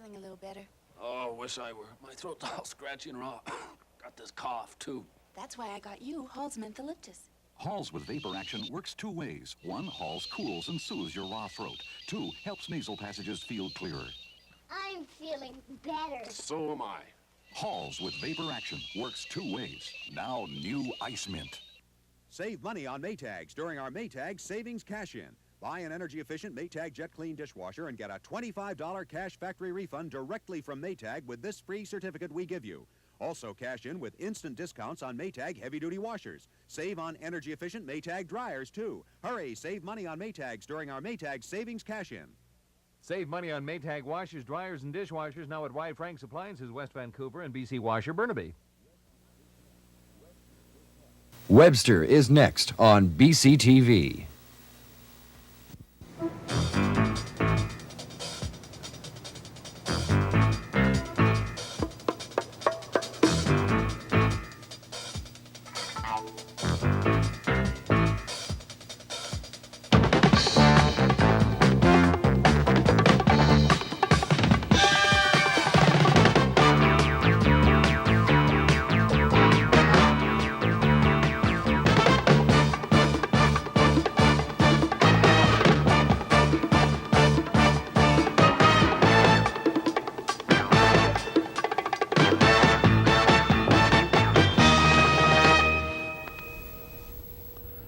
feeling a little better. Oh, wish I were. My throat's all scratchy and raw. Got this cough, too. That's why I got you Hall's Mentholyptus. Halls with vapor action works two ways. One, Halls cools and soothes your raw throat. Two, helps nasal passages feel clearer. I'm feeling better. So am I. Halls with vapor action works two ways. Now new Ice Mint. Save money on Maytags during our Maytag Savings Cash-In. Buy an energy-efficient Maytag Jet Clean dishwasher and get a $25 cash factory refund directly from Maytag with this free certificate we give you. Also cash in with instant discounts on Maytag heavy-duty washers. Save on energy-efficient Maytag dryers, too. Hurry, save money on Maytags during our Maytag Savings Cash-In. Save money on Maytag washers, dryers, and dishwashers now at Wide Frank's Appliances, West Vancouver, and BC Washer, Burnaby. Webster is next on BCTV.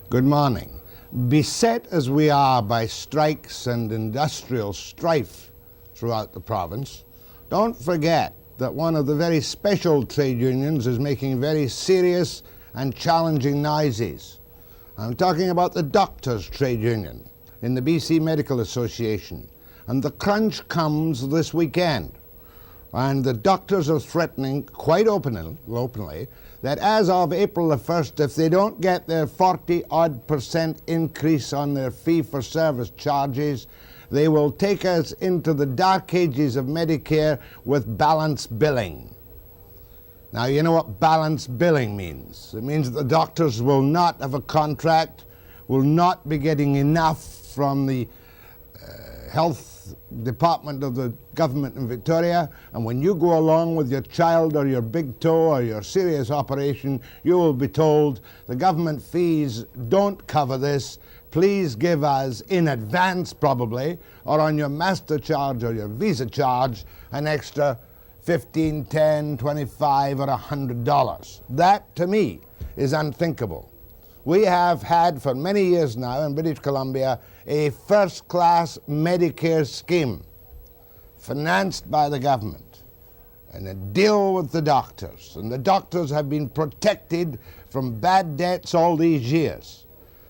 Good morning. Beset as we are by strikes and industrial strife throughout the province, don't forget that one of the very special trade unions is making very serious and challenging noises. I'm talking about the Doctors' Trade Union in the BC Medical Association. And the crunch comes this weekend. And the doctors are threatening quite openly that as of April the 1st, if they don't get their 40-odd% increase on their fee-for-service charges, they will take us into the dark ages of Medicare with balance billing. Now, you know what balance billing means. It means that the doctors will not have a contract, will not be getting enough from the health department of the government in Victoria, and when you go along with your child or your big toe or your serious operation, you will be told the government fees don't cover this. Please give us in advance, probably, or on your master charge or your visa charge, an extra $15, $10, $25 or $100. That, to me, is unthinkable. We have had for many years now in British Columbia a first-class Medicare scheme financed by the government and a deal with the doctors. And the doctors have been protected from bad debts all these years.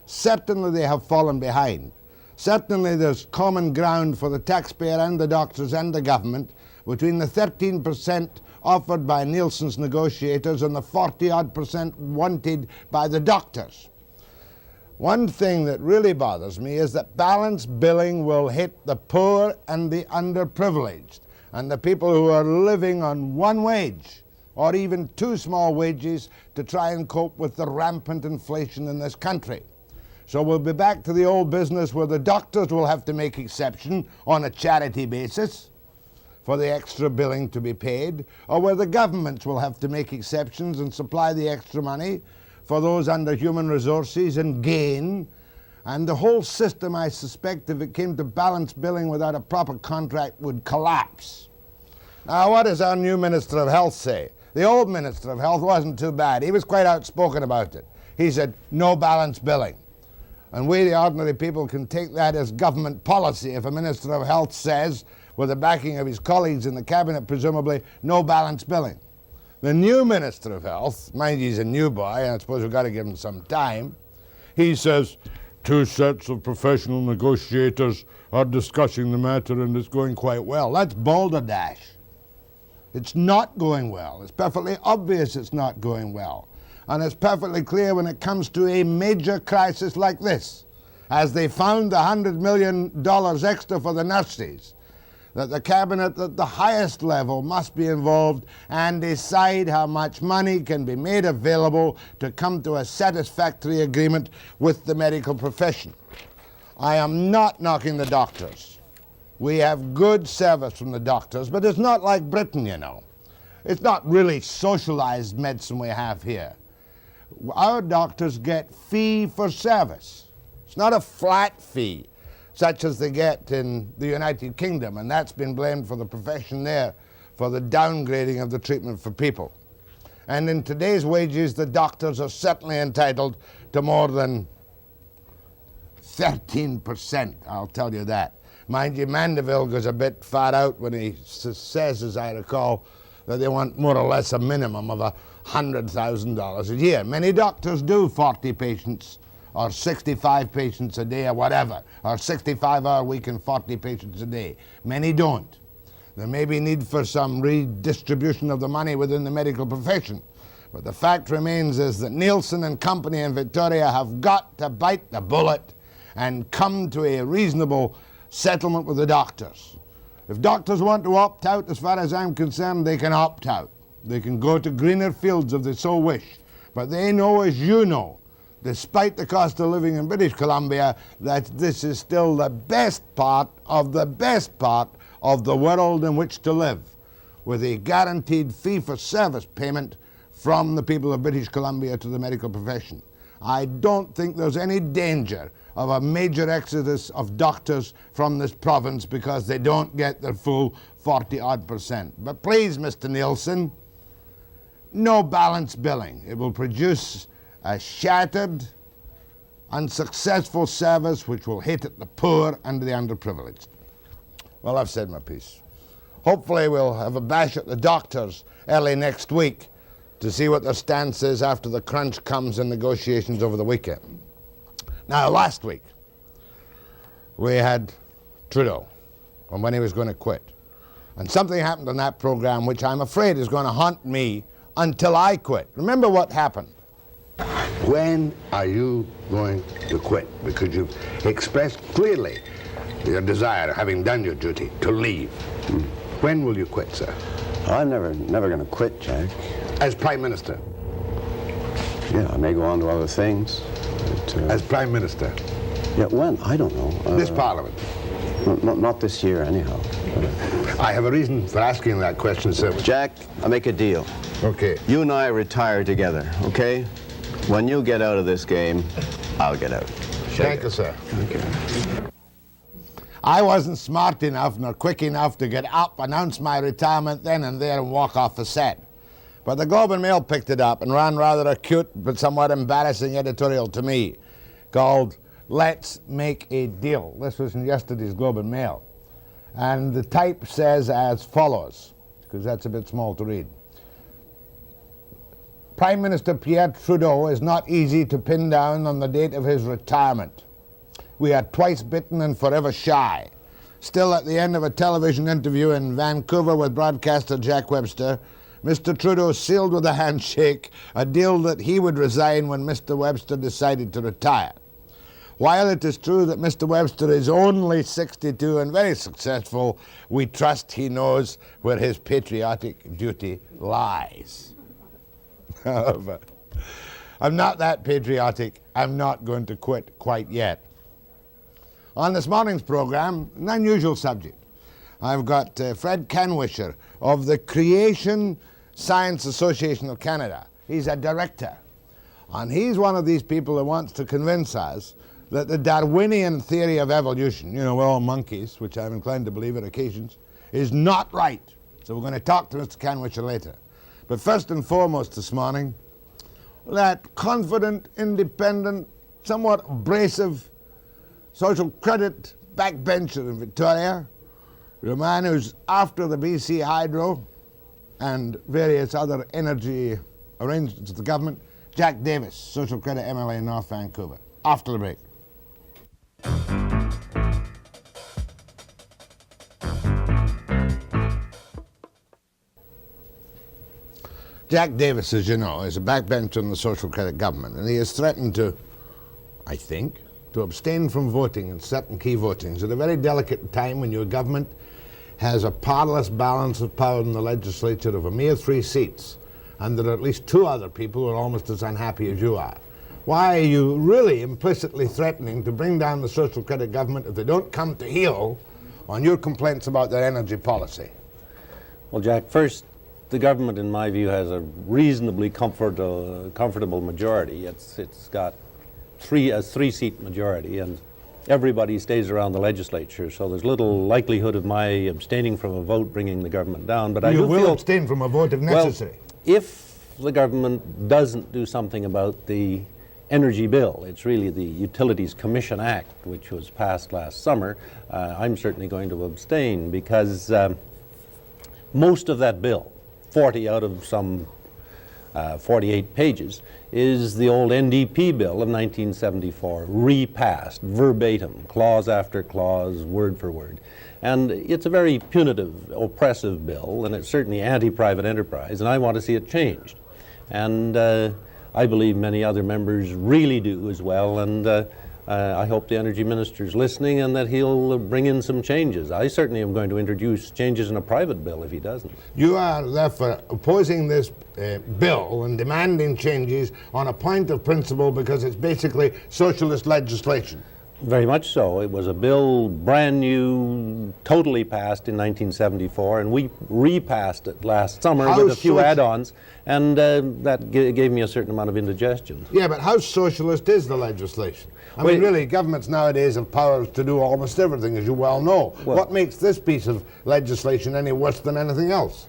Certainly they have fallen behind. Certainly there's common ground for the taxpayer and the doctors and the government between the 13% offered by Nielsen's negotiators and the 40-odd% wanted by the doctors. One thing that really bothers me is that balance billing will hit the poor and the underprivileged and the people who are living on one wage or even two small wages to try and cope with the rampant inflation in this country. So we'll be back to the old business where the doctors will have to make exception on a charity basis for the extra billing to be paid, or where the governments will have to make exceptions and supply the extra money for those under human resources and gain. And the whole system, I suspect, if it came to balance billing without a proper contract, would collapse. Now, what does our new Minister of Health say? The old Minister of Health wasn't too bad. He was quite outspoken about it. He said, no balance billing. And we, the ordinary people, can take that as government policy if a Minister of Health says, with the backing of his colleagues in the cabinet presumably, no balance billing. The new Minister of Health, mind he's a new boy, and I suppose we've got to give him some time, he says, two sets of professional negotiators are discussing the matter and it's going quite well. That's balderdash. It's not going well. It's perfectly obvious it's not going well. And it's perfectly clear when it comes to a major crisis like this, as they found the $100 million extra for the nurses, that the cabinet at the highest level must be involved and decide how much money can be made available to come to a satisfactory agreement with the medical profession. I am not knocking the doctors. We have good service from the doctors, but it's not like Britain, you know. It's not really socialized medicine we have here. Our doctors get fee for service. It's not a flat fee, such as they get in the United Kingdom, and that's been blamed for the profession there for the downgrading of the treatment for people. And in today's wages, the doctors are certainly entitled to more than 13%, I'll tell you that. Mind you, Mandeville goes a bit far out when he says, as I recall, that they want more or less a minimum of $100,000 a year. Many doctors do 40 patients or 65 patients a day or whatever, or 65-hour week and 40 patients a day. Many don't. There may be need for some redistribution of the money within the medical profession. But the fact remains is that Nielsen and company in Victoria have got to bite the bullet and come to a reasonable settlement with the doctors. If doctors want to opt out, as far as I'm concerned, they can opt out. They can go to greener fields if they so wish. But they know, as you know, despite the cost of living in British Columbia, that this is still the best part of the world in which to live, with a guaranteed fee-for-service payment from the people of British Columbia to the medical profession. I don't think there's any danger of a major exodus of doctors from this province because they don't get their full 40-odd%. But please, Mr. Nielsen, no balanced billing. It will produce a shattered, unsuccessful service which will hit at the poor and the underprivileged. Well, I've said my piece. Hopefully we'll have a bash at the doctors early next week to see what their stance is after the crunch comes in negotiations over the weekend. Now, last week, we had Trudeau on when he was going to quit. And something happened on that program which I'm afraid is going to haunt me until I quit. Remember what happened? When are you going to quit? Because you've expressed clearly your desire, having done your duty, to leave. When will you quit, sir? I'm never going to quit, Jack. As Prime Minister? Yeah, I may go on to other things. But, as Prime Minister? Yeah, when? I don't know. This Parliament? Not this year, anyhow. I have a reason for asking that question, sir. Jack, I'll make a deal. Okay. You and I retire together, okay? When you get out of this game, I'll get out. Thank you, sir. Thank you. I wasn't smart enough nor quick enough to get up, announce my retirement then and there and walk off the set. But the Globe and Mail picked it up and ran rather a cute but somewhat embarrassing editorial to me called Let's Make a Deal. This was in yesterday's Globe and Mail. And the type says as follows, because that's a bit small to read. Prime Minister Pierre Trudeau is not easy to pin down on the date of his retirement. We are twice bitten and forever shy. Still, at the end of a television interview in Vancouver with broadcaster Jack Webster, Mr. Trudeau sealed with a handshake a deal that he would resign when Mr. Webster decided to retire. While it is true that Mr. Webster is only 62 and very successful, we trust he knows where his patriotic duty lies. However, I'm not that patriotic. I'm not going to quit quite yet. On this morning's program, an unusual subject. I've got Fred Kanwischer of the Creation Science Association of Canada. He's a director. And he's one of these people who wants to convince us that the Darwinian theory of evolution, you know, we're all monkeys, which I'm inclined to believe at occasions, is not right. So we're going to talk to Mr. Kanwischer later. But first and foremost this morning, that confident, independent, somewhat abrasive social credit backbencher in Victoria, the man who's after the BC Hydro and various other energy arrangements of the government, Jack Davis, Social Credit MLA in North Vancouver. After the break. Jack Davis, as you know, is a backbencher in the social credit government, and he has threatened to, I think, to abstain from voting in certain key votings at a very delicate time when your government has a parlous balance of power in the legislature of a mere 3 seats, and there are at least 2 other people who are almost as unhappy as you are. Why are you really implicitly threatening to bring down the social credit government if they don't come to heel on your complaints about their energy policy? Well, Jack, first, the government, in my view, has a reasonably comfortable majority. It's got a three-seat majority, and everybody stays around the legislature, so there's little likelihood of my abstaining from a vote bringing the government down. But You will abstain from a vote if necessary. Well, if the government doesn't do something about the energy bill, it's really the Utilities Commission Act, which was passed last summer, I'm certainly going to abstain, because most of that bill, 40 out of some 48 pages, is the old NDP bill of 1974, repassed verbatim, clause after clause, word for word. And it's a very punitive, oppressive bill, and it's certainly anti-private enterprise, and I want to see it changed. And I believe many other members really do as well, and I hope the energy minister's listening and that he'll bring in some changes. I certainly am going to introduce changes in a private bill if he doesn't. You are therefore opposing this bill and demanding changes on a point of principle because it's basically socialist legislation. Very much so. It was a bill brand new, totally passed in 1974, and we repassed it last summer with a few add-ons, and that gave me a certain amount of indigestion. Yeah, but how socialist is the legislation? I mean, really, governments nowadays have powers to do almost everything, as you well know. Well, what makes this piece of legislation any worse than anything else?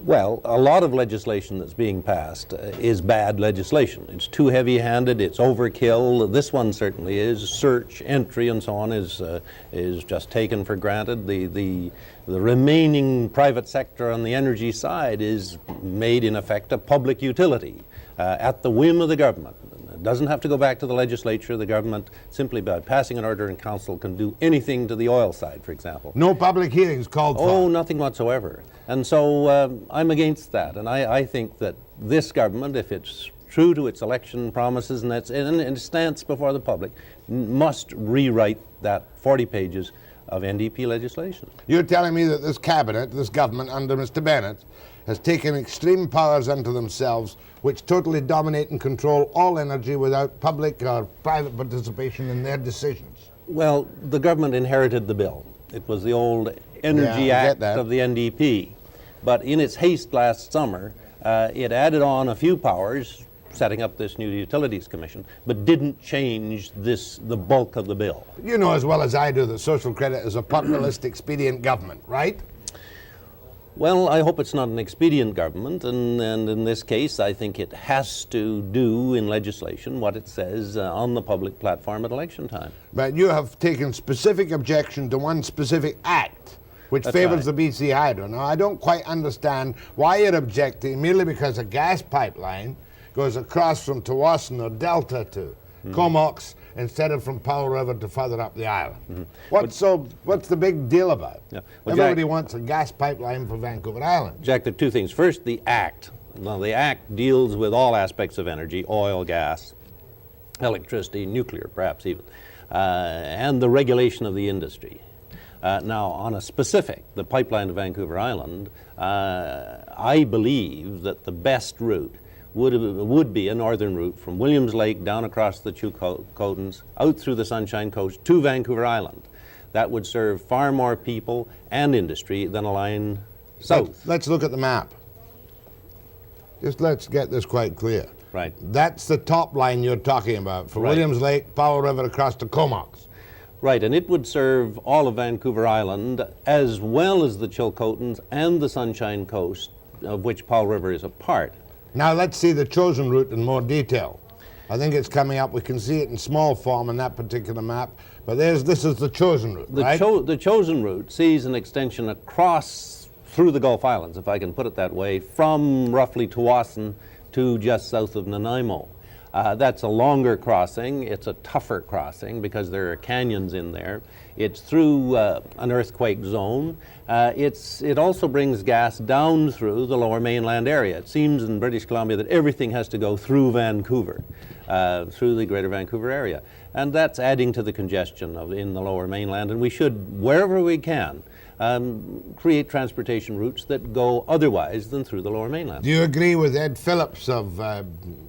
Well, a lot of legislation that's being passed is bad legislation. It's too heavy-handed, it's overkill. This one certainly is. Search, entry, and so on is just taken for granted. The remaining private sector on the energy side is made, in effect, a public utility at the whim of the government. It doesn't have to go back to the legislature. The government, simply by passing an order in council, can do anything to the oil side, for example. No public hearings called for? Oh, nothing whatsoever. And so I'm against that. And I think that this government, if it's true to its election promises and its stance before the public, must rewrite that 40 pages of NDP legislation. You're telling me that this cabinet, this government under Mr. Bennett, has taken extreme powers unto themselves which totally dominate and control all energy without public or private participation in their decisions? Well, the government inherited the bill. It was the old Energy Act of the NDP. But in its haste last summer, it added on a few powers, setting up this new Utilities Commission, but didn't change the bulk of the bill. You know as well as I do that social credit is a populist expedient government, right? Well, I hope it's not an expedient government, and in this case, I think it has to do in legislation what it says on the public platform at election time. But you have taken specific objection to one specific act which favors the BC Hydro. Now, I don't quite understand why you're objecting merely because a gas pipeline goes across from Tawasin or Delta to Comox instead of from Powell River to further up the island. What's the big deal about it? Yeah. Well, everybody Jack, wants a gas pipeline for Vancouver Island. Jack, there are two things. First, the Act. Now, the Act deals with all aspects of energy, oil, gas, electricity, nuclear perhaps even, and the regulation of the industry. Now, on a specific, the pipeline to Vancouver Island, I believe that the best route would be a northern route from Williams Lake down across the Chilcotins, out through the Sunshine Coast to Vancouver Island. That would serve far more people and industry than a line south. Let's look at the map. Just let's get this quite clear. Right. That's the top line you're talking about, from Williams Lake, Powell River across to Comox. Right, and it would serve all of Vancouver Island as well as the Chilcotins and the Sunshine Coast, of which Powell River is a part. Now let's see the chosen route in more detail. I think it's coming up. We can see it in small form on that particular map, but this is the chosen route, right? The chosen route sees an extension across through the Gulf Islands, if I can put it that way, from roughly Tawasin to just south of Nanaimo. That's a longer crossing. It's a tougher crossing because there are canyons in there. It's through an earthquake zone. It also brings gas down through the lower mainland area. It seems in British Columbia that everything has to go through Vancouver, through the greater Vancouver area. And that's adding to the congestion in the lower mainland. And we should, wherever we can, create transportation routes that go otherwise than through the lower mainland. Do you agree with Ed Phillips of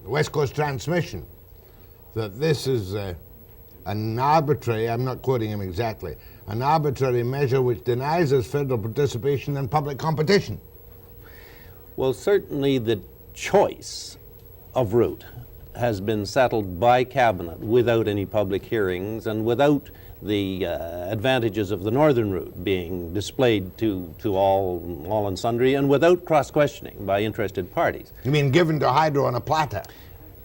West Coast Transmission that this is an arbitrary, I'm not quoting him exactly, an arbitrary measure which denies us federal participation in public competition? Well, certainly the choice of route has been settled by Cabinet without any public hearings and without the advantages of the northern route being displayed to all and sundry, and without cross-questioning by interested parties. You mean given to Hydro on a platter?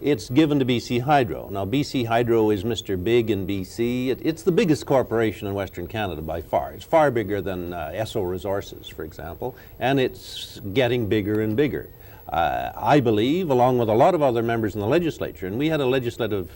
It's given to BC Hydro. Now, BC Hydro is Mr. Big in BC. It's the biggest corporation in Western Canada by far. It's far bigger than Esso Resources, for example, and it's getting bigger and bigger. I believe, along with a lot of other members in the legislature, and we had a legislative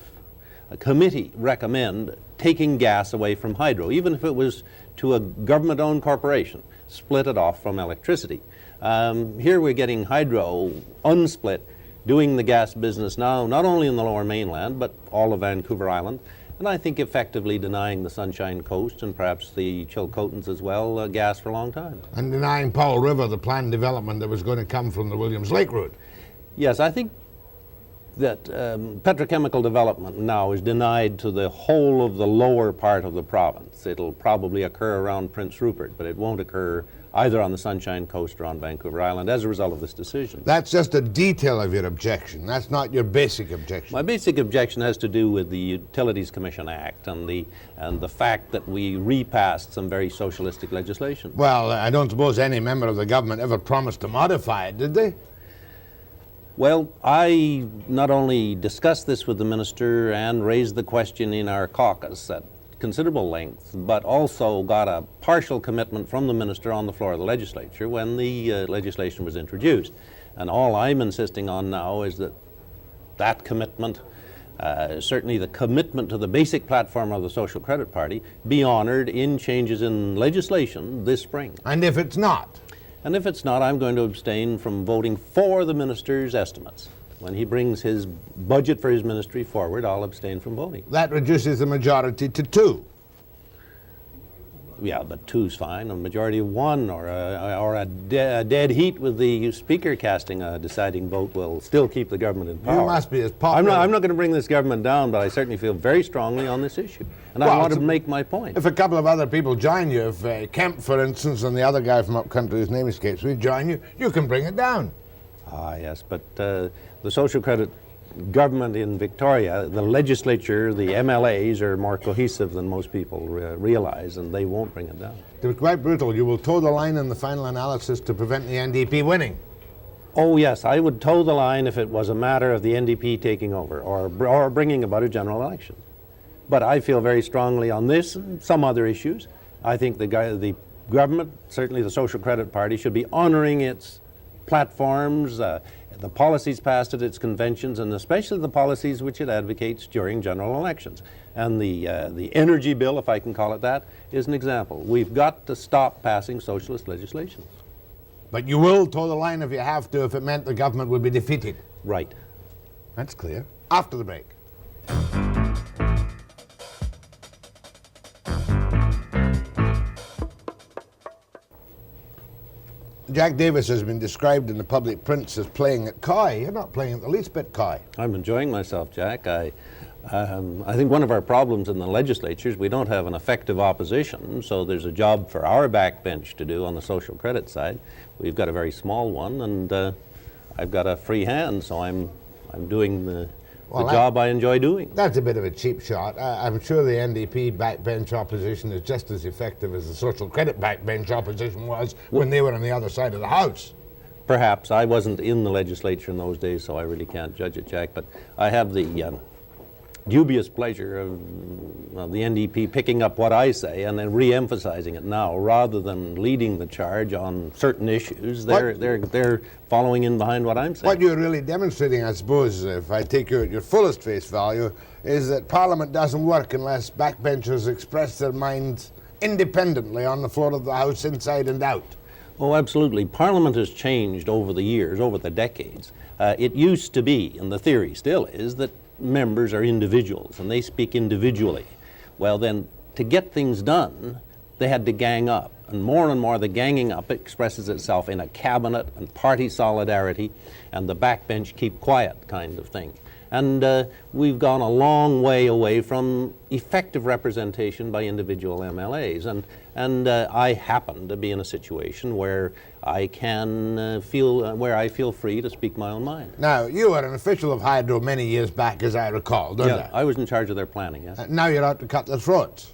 committee recommend taking gas away from hydro, even if it was to a government-owned corporation, split it off from electricity. Here we're getting hydro unsplit, doing the gas business now, not only in the Lower Mainland, but all of Vancouver Island, and I think effectively denying the Sunshine Coast and perhaps the Chilcotins as well gas for a long time. And denying Paul River the planned development that was going to come from the Williams Lake route. Yes, I think that petrochemical development now is denied to the whole of the lower part of the province. It'll probably occur around Prince Rupert, but it won't occur either on the Sunshine Coast or on Vancouver Island as a result of this decision. That's just a detail of your objection. That's not your basic objection. My basic objection has to do with the Utilities Commission Act and the fact that we repassed some very socialistic legislation. Well, I don't suppose any member of the government ever promised to modify it, did they? Well, I not only discussed this with the minister and raised the question in our caucus at considerable length, but also got a partial commitment from the minister on the floor of the legislature when the legislation was introduced. And all I'm insisting on now is that that commitment, certainly the commitment to the basic platform of the Social Credit Party, be honored in changes in legislation this spring. And if it's not? And if it's not, I'm going to abstain from voting for the minister's estimates. When he brings his budget for his ministry forward, I'll abstain from voting. That reduces the majority to 2. Yeah, but 2's fine. A majority of 1 or a dead heat with the speaker casting a deciding vote will still keep the government in power. You must be as popular. I'm not going to bring this government down, but I certainly feel very strongly on this issue. And I want to make my point. If a couple of other people join you, if Kemp, for instance, and the other guy from up country, his name escapes me, join you, you can bring it down. Ah, yes, but the Social Credit government in Victoria, the legislature, the MLAs are more cohesive than most people realize, and they won't bring it down. To be quite brutal, you will toe the line in the final analysis to prevent the NDP winning. Oh, yes, I would toe the line if it was a matter of the NDP taking over or bringing about a general election. But I feel very strongly on this and some other issues. I think the government, certainly the Social Credit Party, should be honoring its platforms, the policies passed at its conventions, and especially the policies which it advocates during general elections. And the energy bill, if I can call it that, is an example. We've got to stop passing socialist legislation. But you will toe the line if you have to, if it meant the government would be defeated. Right. That's clear. After the break. Jack Davis has been described in the public prints as playing at coy. You're not playing at the least bit coy. I'm enjoying myself, Jack. I think one of our problems in the legislature is we don't have an effective opposition, so there's a job for our backbench to do on the social credit side. We've got a very small one, and I've got a free hand, so I'm doing the job I enjoy doing. That's a bit of a cheap shot. I'm sure the NDP backbench opposition is just as effective as the social credit backbench opposition was when they were on the other side of the House. Perhaps. I wasn't in the legislature in those days, so I really can't judge it, Jack, but I have the dubious pleasure of the NDP picking up what I say and then re-emphasizing it now rather than leading the charge on certain issues. They're following in behind what I'm saying. What you're really demonstrating, I suppose, if I take you at your fullest face value, is that Parliament doesn't work unless backbenchers express their minds independently on the floor of the House, inside and out. Oh, absolutely. Parliament has changed over the years, over the decades. It used to be, and the theory still is, that members are individuals and they speak individually. Well, then, to get things done, they had to gang up. And more the ganging up expresses itself in a cabinet and party solidarity and the backbench keep quiet kind of thing. And we've gone a long way away from effective representation by individual MLAs. And I happen to be in a situation where I can where I feel free to speak my own mind. Now, you were an official of Hydro many years back, as I recall, don't you? I was in charge of their planning, yes. Now you're out to cut their throats.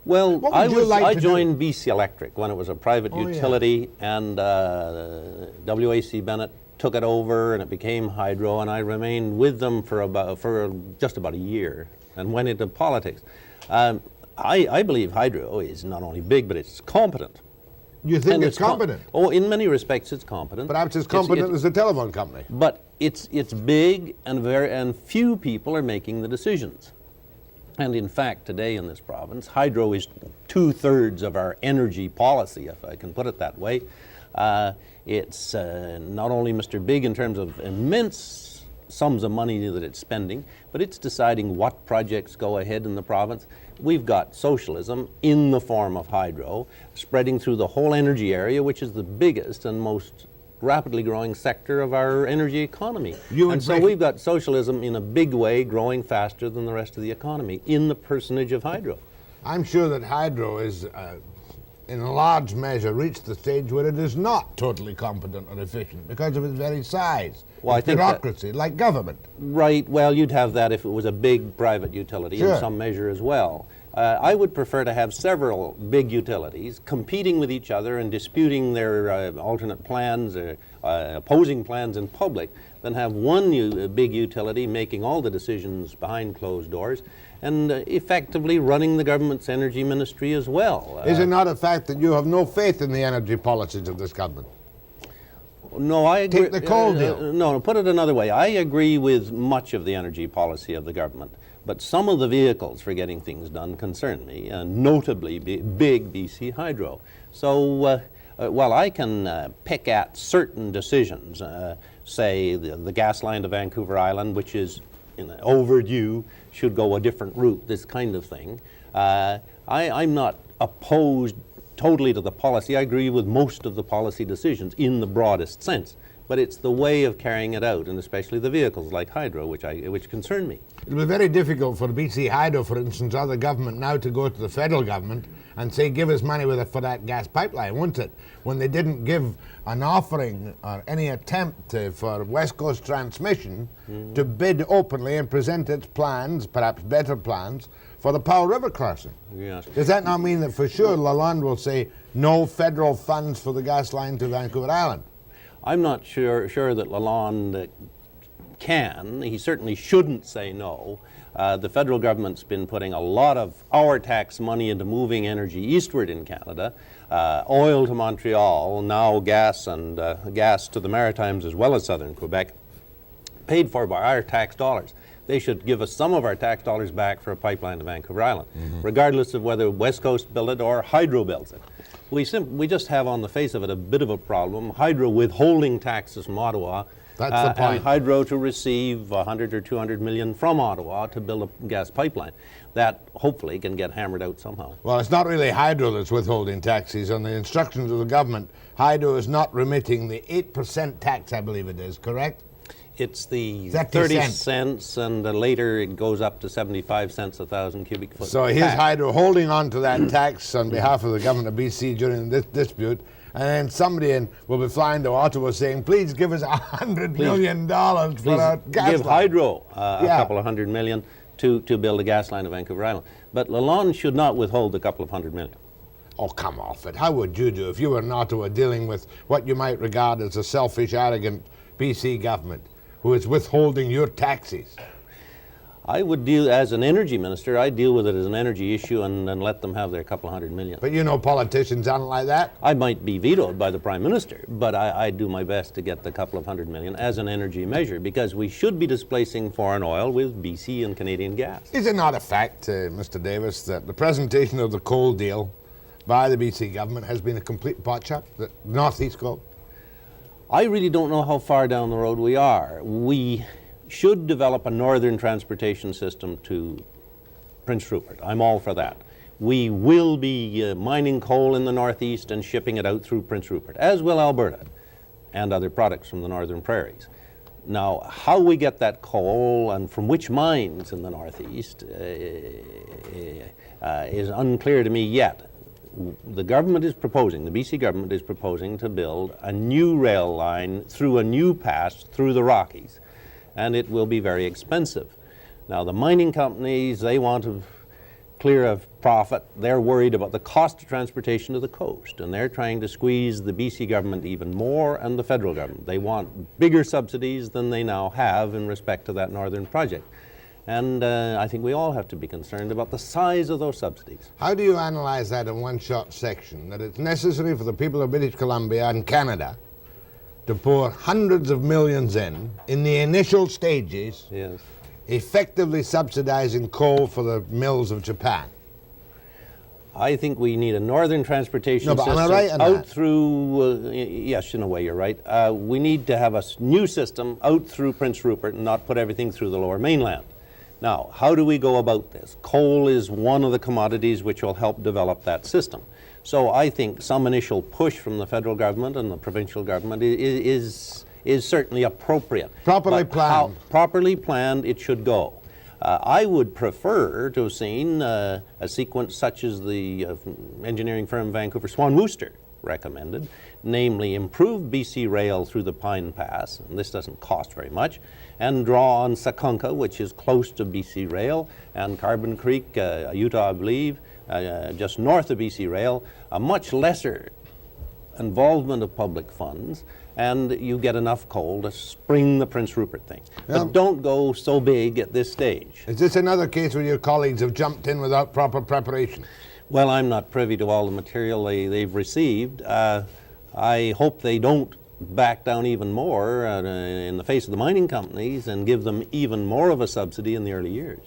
Well, What would you like I to joined BC Electric when it was a private Oh, utility, and W.A.C. Bennett took it over, and it became Hydro, and I remained with them for just about a year, and went into politics. I believe Hydro is not only big, but it's competent. You think And it's competent? in many respects, it's competent. Perhaps as competent as a telephone company. But it's big, and few people are making the decisions. And in fact, today in this province, Hydro is 2/3 of our energy policy, if I can put it that way. It's not only Mr. Big in terms of immense sums of money that it's spending, but it's deciding what projects go ahead in the province. We've got socialism in the form of Hydro, spreading through the whole energy area, which is the biggest and most rapidly growing sector of our energy economy. And so we've got socialism in a big way growing faster than the rest of the economy in the personage of Hydro. I'm sure that Hydro is, in a large measure, reached the stage where it is not totally competent or efficient because of its very size. Well, I think bureaucracy, like government. Right, well, you'd have that if it was a big private utility in some measure as well. I would prefer to have several big utilities competing with each other and disputing their alternate plans, opposing plans in public, than have one big utility making all the decisions behind closed doors and effectively running the government's energy ministry as well. Is it not a fact that you have no faith in the energy policies of this government? No, I agree. Take the coal deal. No, put it another way. I agree with much of the energy policy of the government, but some of the vehicles for getting things done concern me, notably big BC Hydro. So while I can pick at certain decisions, say the gas line to Vancouver Island, which is overdue, should go a different route, this kind of thing, I'm not opposed totally to the policy. I agree with most of the policy decisions in the broadest sense, but it's the way of carrying it out, and especially the vehicles like Hydro, which concern me. It will be very difficult for BC Hydro, for instance, or the government now to go to the federal government and say, give us money for that gas pipeline, won't it? When they didn't give an offering or any attempt for West Coast Transmission to bid openly and present its plans, perhaps better plans, for the Powell River crossing. Yes. Does that not mean that for sure Lalonde will say no federal funds for the gas line to Vancouver Island? I'm not sure that Lalonde can. He certainly shouldn't say no. The federal government's been putting a lot of our tax money into moving energy eastward in Canada, oil to Montreal, now gas and gas to the Maritimes as well as southern Quebec, paid for by our tax dollars. They should give us some of our tax dollars back for a pipeline to Vancouver Island, regardless of whether West Coast build it or Hydro builds it. We just have on the face of it a bit of a problem. Hydro withholding taxes from Ottawa, That's the point. and Hydro to receive 100 or 200 million from Ottawa to build a gas pipeline. That hopefully can get hammered out somehow. Well, it's not really Hydro that's withholding taxes. On the instructions of the government, Hydro is not remitting the 8% tax, I believe it is, correct? It's the 30 cents, and later it goes up to 75 cents a thousand cubic foot. So here's Hydro holding on to that tax on behalf of the government of BC during this dispute, and then somebody will be flying to Ottawa saying, please give us $100 million for our gas give line. Hydro a couple of $100 million to build a gas line to Vancouver Island. But Lalonde should not withhold a couple of $100 million. Oh, come off it. How would you do if you were in Ottawa dealing with what you might regard as a selfish, arrogant BC government who is withholding your taxes? I would deal, as an energy minister, I'd deal with it as an energy issue and let them have their couple of $100 million. But you know politicians aren't like that. I might be vetoed by the Prime Minister, but I do my best to get the couple of $100 million as an energy measure, because we should be displacing foreign oil with BC and Canadian gas. Is it not a fact, Mr. Davis, that the presentation of the coal deal by the BC government has been a complete potshot, the Northeast coal? I really don't know how far down the road we are. We should develop a northern transportation system to Prince Rupert. I'm all for that. We will be mining coal in the northeast and shipping it out through Prince Rupert, as will Alberta and other products from the northern prairies. Now, how we get that coal and from which mines in the Northeast is unclear to me yet. The government is proposing, the BC government is proposing to build a new rail line through a new pass through the Rockies, and it will be very expensive. Now, the mining companies, they want to clear of profit. They're worried about the cost of transportation to the coast, and they're trying to squeeze the BC government even more and the federal government. They want bigger subsidies than they now have in respect to that northern project. And I think we all have to be concerned about the size of those subsidies. How do you analyze that in one short section, that it's necessary for the people of British Columbia and Canada to pour hundreds of millions in the initial stages, yes, effectively subsidizing coal for the mills of Japan? I think we need a northern transportation No, but system am I right on out that? through, yes, in a way you're right. We need to have a new system out through Prince Rupert and not put everything through the lower mainland. Now, how do we go about this? Coal is one of the commodities which will help develop that system. So I think some initial push from the federal government and the provincial government is certainly appropriate. Properly But planned. Properly planned, it should go. I would prefer to have seen a sequence such as the engineering firm Vancouver Swan Webster recommended, namely improve BC Rail through the Pine Pass, and this doesn't cost very much, and draw on Sakonka, which is close to BC Rail, and Carbon Creek, Utah, I believe, just north of BC Rail, a much lesser involvement of public funds, and you get enough coal to spring the Prince Rupert thing. Yeah. But don't go so big at this stage. Is this another case where your colleagues have jumped in without proper preparation? Well, I'm not privy to all the material they've received. I hope they don't back down even more in the face of the mining companies and give them even more of a subsidy in the early years.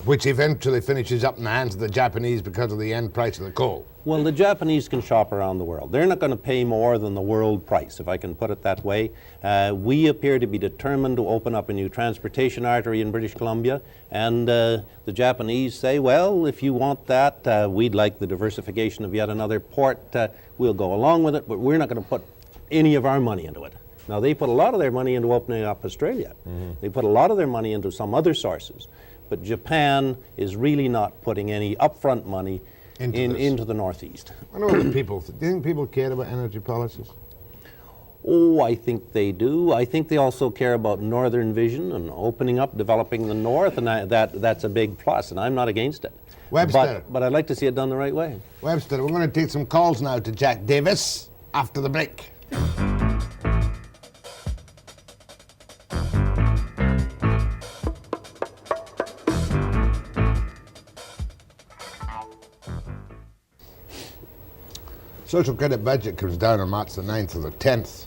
Which eventually finishes up in the hands of the Japanese because of the end price of the coal. Well, the Japanese can shop around the world. They're not going to pay more than the world price, if I can put it that way. We appear to be determined to open up a new transportation artery in British Columbia, and the Japanese say, well, if you want that, we'd like the diversification of yet another port. We'll go along with it, but we're not going to put any of our money into it. Now, they put a lot of their money into opening up Australia. Mm-hmm. They put a lot of their money into some other sources. But Japan is really not putting any upfront money into the Northeast. I know what people, do you think people care about energy policies? Oh, I think they do. I think they also care about northern vision and opening up, developing the north, and that's a big plus, and I'm not against it. Webster. But I'd like to see it done the right way. Webster, we're going to take some calls now to Jack Davis after the break. Social credit budget comes down on March the 9th or the 10th.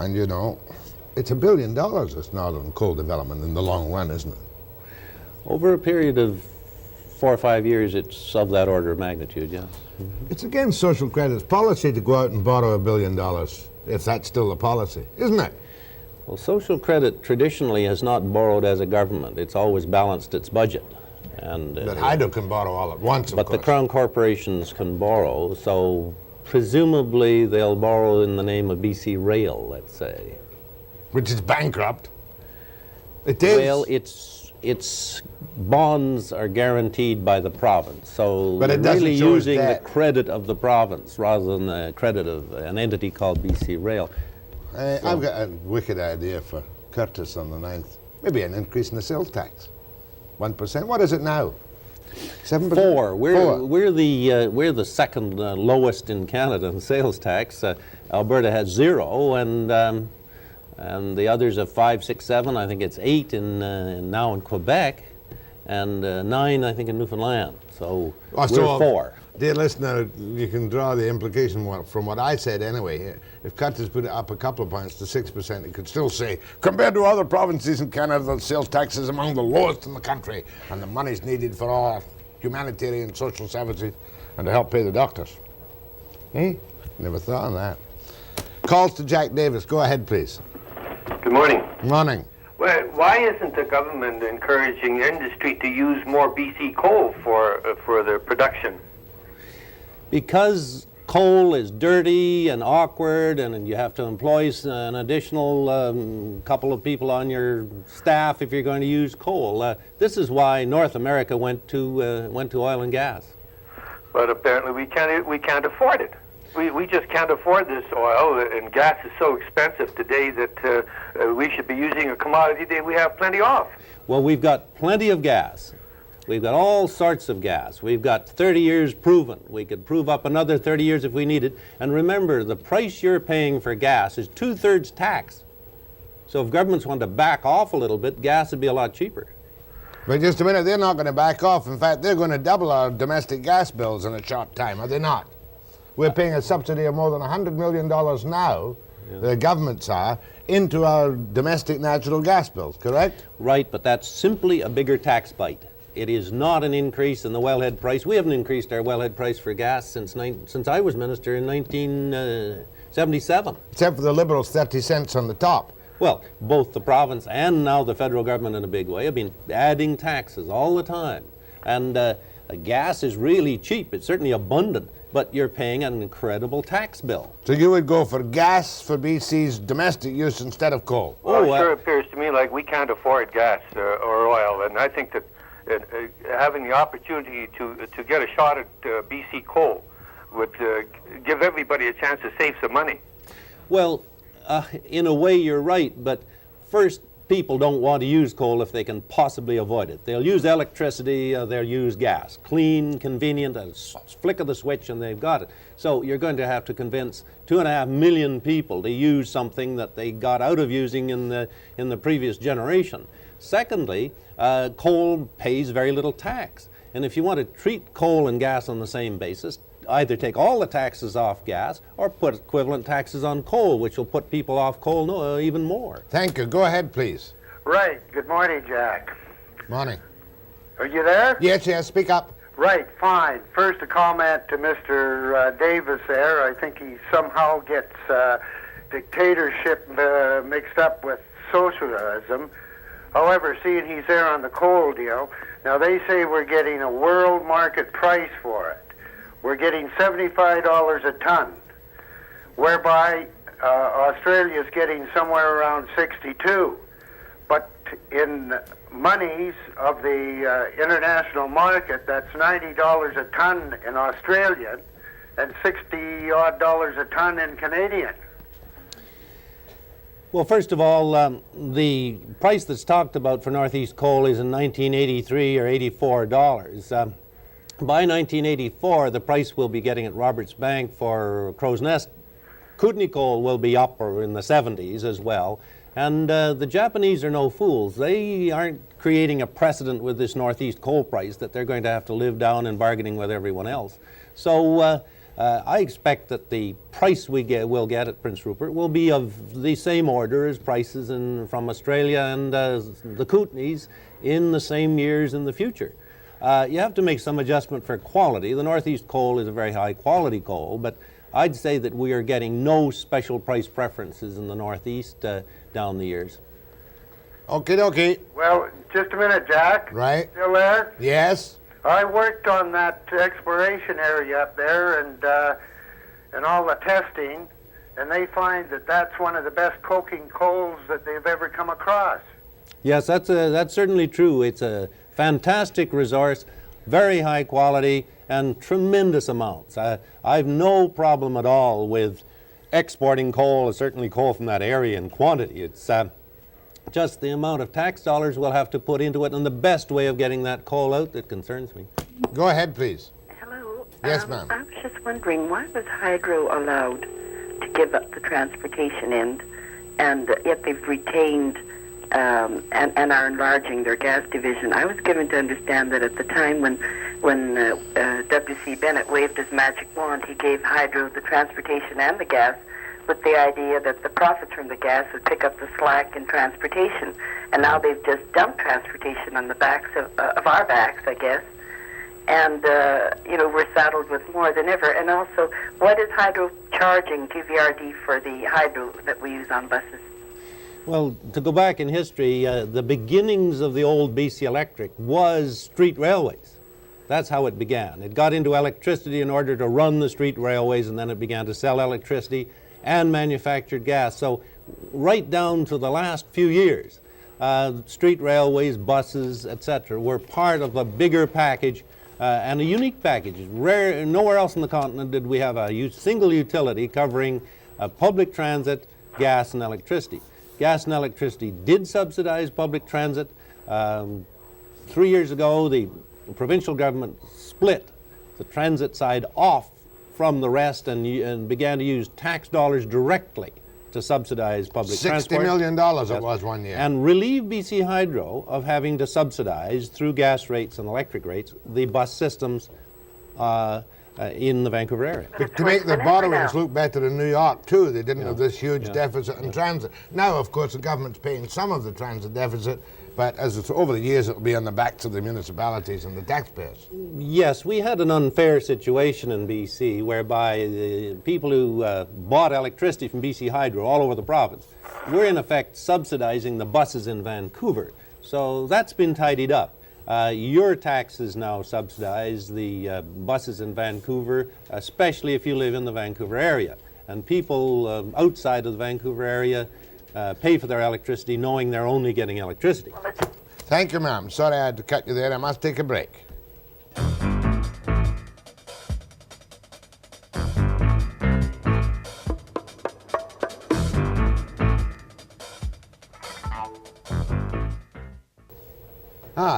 And you know, it's $1 billion, this northern coal development in the long run, isn't it? Over a period of 4 or 5 years, it's of that order of magnitude, yes. Mm-hmm. It's against social credit's policy to go out and borrow $1 billion, if that's still the policy, isn't it? Well, social credit traditionally has not borrowed as a government. It's always balanced its budget. And, but Hydro can borrow all at once, of course. But the Crown corporations can borrow, so presumably they'll borrow in the name of BC Rail, let's say. Which is bankrupt. It is. Well, its bonds are guaranteed by the province, so but they're really using the credit of the province rather than the credit of an entity called BC Rail. I've got a wicked idea for Curtis on the 9th. Maybe an increase in the sales tax. 1%. What is it now? 7%? 4. We're the second lowest in Canada in sales tax. Alberta has 0, and the others are 5, 6, 7. I think it's 8 now in Quebec, and 9 I think in Newfoundland. So we're 4. Dear listener, you can draw the implication from what I said anyway. If Curtis put it up a couple of points to 6%, he could still say, compared to other provinces in Canada, the sales tax is among the lowest in the country, and the money's needed for all humanitarian social services and to help pay the doctors. Hey, never thought of that. Calls to Jack Davis. Go ahead, please. Good morning. Morning. Well, why isn't the government encouraging industry to use more BC coal for their production? Because coal is dirty and awkward, and you have to employ an additional couple of people on your staff if you're going to use coal. This is why North America went to oil and gas. But apparently we can't afford it. We just can't afford this oil, and gas is so expensive today that we should be using a commodity that we have plenty of. Well, we've got plenty of gas. We've got all sorts of gas. We've got 30 years proven. We could prove up another 30 years if we needed. And remember, the price you're paying for gas is 2/3 tax. So if governments want to back off a little bit, gas would be a lot cheaper. But just a minute, they're not going to back off. In fact, they're going to double our domestic gas bills in a short time, are they not? We're paying a subsidy of more than $100 million now, the governments are, into our domestic natural gas bills, correct? Right, but that's simply a bigger tax bite. It is not an increase in the wellhead price. We haven't increased our wellhead price for gas since I was minister in 1977. Except for the Liberals' 30 cents on the top. Well, both the province and now the federal government in a big way have been adding taxes all the time. And gas is really cheap. It's certainly abundant, but you're paying an incredible tax bill. So you would go for gas for BC's domestic use instead of coal? Well, it sure appears to me like we can't afford gas or oil, and I think that having the opportunity to get a shot at BC coal would give everybody a chance to save some money. Well, in a way you're right, but first, people don't want to use coal if they can possibly avoid it. They'll use electricity, they'll use gas. Clean, convenient, a flick of the switch and they've got it. So you're going to have to convince 2.5 million people to use something that they got out of using in the previous generation. Secondly, coal pays very little tax. And if you want to treat coal and gas on the same basis, either take all the taxes off gas or put equivalent taxes on coal, which will put people off coal even more. Thank you. Go ahead, please. Right. Good morning, Jack. Morning. Are you there? Yes, speak up. Right, fine. First, a comment to Mr. Davis there. I think he somehow gets dictatorship mixed up with socialism. However, seeing he's there on the coal deal, now they say we're getting a world market price for it. We're getting $75 a ton, whereby Australia's getting somewhere around 62. But in monies of the international market, that's $90 a ton in Australian and $60-odd a ton in Canadian. Well, first of all, the price that's talked about for Northeast coal is in 1983 or $84. By 1984, the price we'll be getting at Roberts Bank for Crow's Nest Kootenai coal will be up or in the 70s as well. And the Japanese are no fools. They aren't creating a precedent with this Northeast coal price that they're going to have to live down in bargaining with everyone else. So I expect that the price we'll get at Prince Rupert will be of the same order as prices from Australia and the Kootenays in the same years in the future. You have to make some adjustment for quality. The Northeast coal is a very high quality coal, but I'd say that we are getting no special price preferences in the Northeast down the years. Okay. Well, just a minute, Jack. Right. Still there? Yes. I worked on that exploration area up there and all the testing, and they find that that's one of the best coking coals that they've ever come across. Yes, that's certainly true. It's a fantastic resource, very high quality, and tremendous amounts. I've no problem at all with exporting coal, certainly coal from that area in quantity. It's just the amount of tax dollars we'll have to put into it and the best way of getting that coal out that concerns me. Go ahead, please. Hello. Yes, ma'am. I was just wondering, why was Hydro allowed to give up the transportation end, and yet they've retained and are enlarging their gas division? I was given to understand that at the time when W.C. Bennett waved his magic wand, he gave Hydro the transportation and the gas with the idea that the profits from the gas would pick up the slack in transportation. And now they've just dumped transportation on the backs of our backs, I guess. And, we're saddled with more than ever. And also, what is Hydro charging GVRD for the Hydro that we use on buses? Well, to go back in history, the beginnings of the old BC Electric was street railways. That's how it began. It got into electricity in order to run the street railways, and then it began to sell electricity and manufactured gas. So right down to the last few years, street railways, buses, etc., were part of a bigger package, and a unique package. Rare, nowhere else on the continent did we have a single utility covering public transit, gas, and electricity. Gas and electricity did subsidize public transit. 3 years ago, the provincial government split the transit side off from the rest and began to use tax dollars directly to subsidize public transport. $60 million it was one year. And relieve BC Hydro of having to subsidize, through gas rates and electric rates, the bus systems in the Vancouver area. To make the borrowings look better in New York, too. They didn't have this huge deficit in transit. Now, of course, the government's paying some of the transit deficit, but as it's over the years, it'll be on the backs of the municipalities and the taxpayers. Yes, we had an unfair situation in BC whereby the people who bought electricity from BC Hydro all over the province were in effect subsidizing the buses in Vancouver. So that's been tidied up. Your taxes now subsidize the buses in Vancouver, especially if you live in the Vancouver area. And people outside of the Vancouver area pay for their electricity knowing they're only getting electricity. Thank you, ma'am. Sorry I had to cut you there. I must take a break.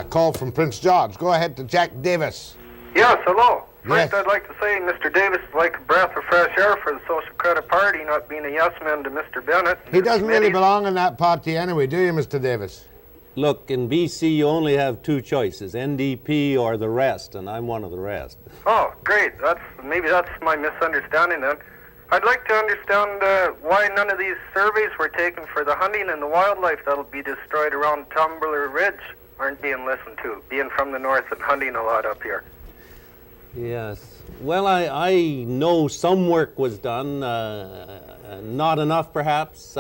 Call from Prince George. Go ahead to Jack Davis. Yes, hello. Yes. First, I'd like to say Mr. Davis is like a breath of fresh air for the Social Credit Party, not being a yes-man to Mr. Bennett. He doesn't really belong in that party anyway, do you, Mr. Davis? Look, in BC you only have two choices, NDP or the rest, and I'm one of the rest. Oh, great. Maybe that's my misunderstanding then. I'd like to understand why none of these surveys were taken for the hunting and the wildlife that'll be destroyed around Tumbler Ridge aren't being listened to, being from the north and hunting a lot up here. Yes. Well, I know some work was done, not enough perhaps.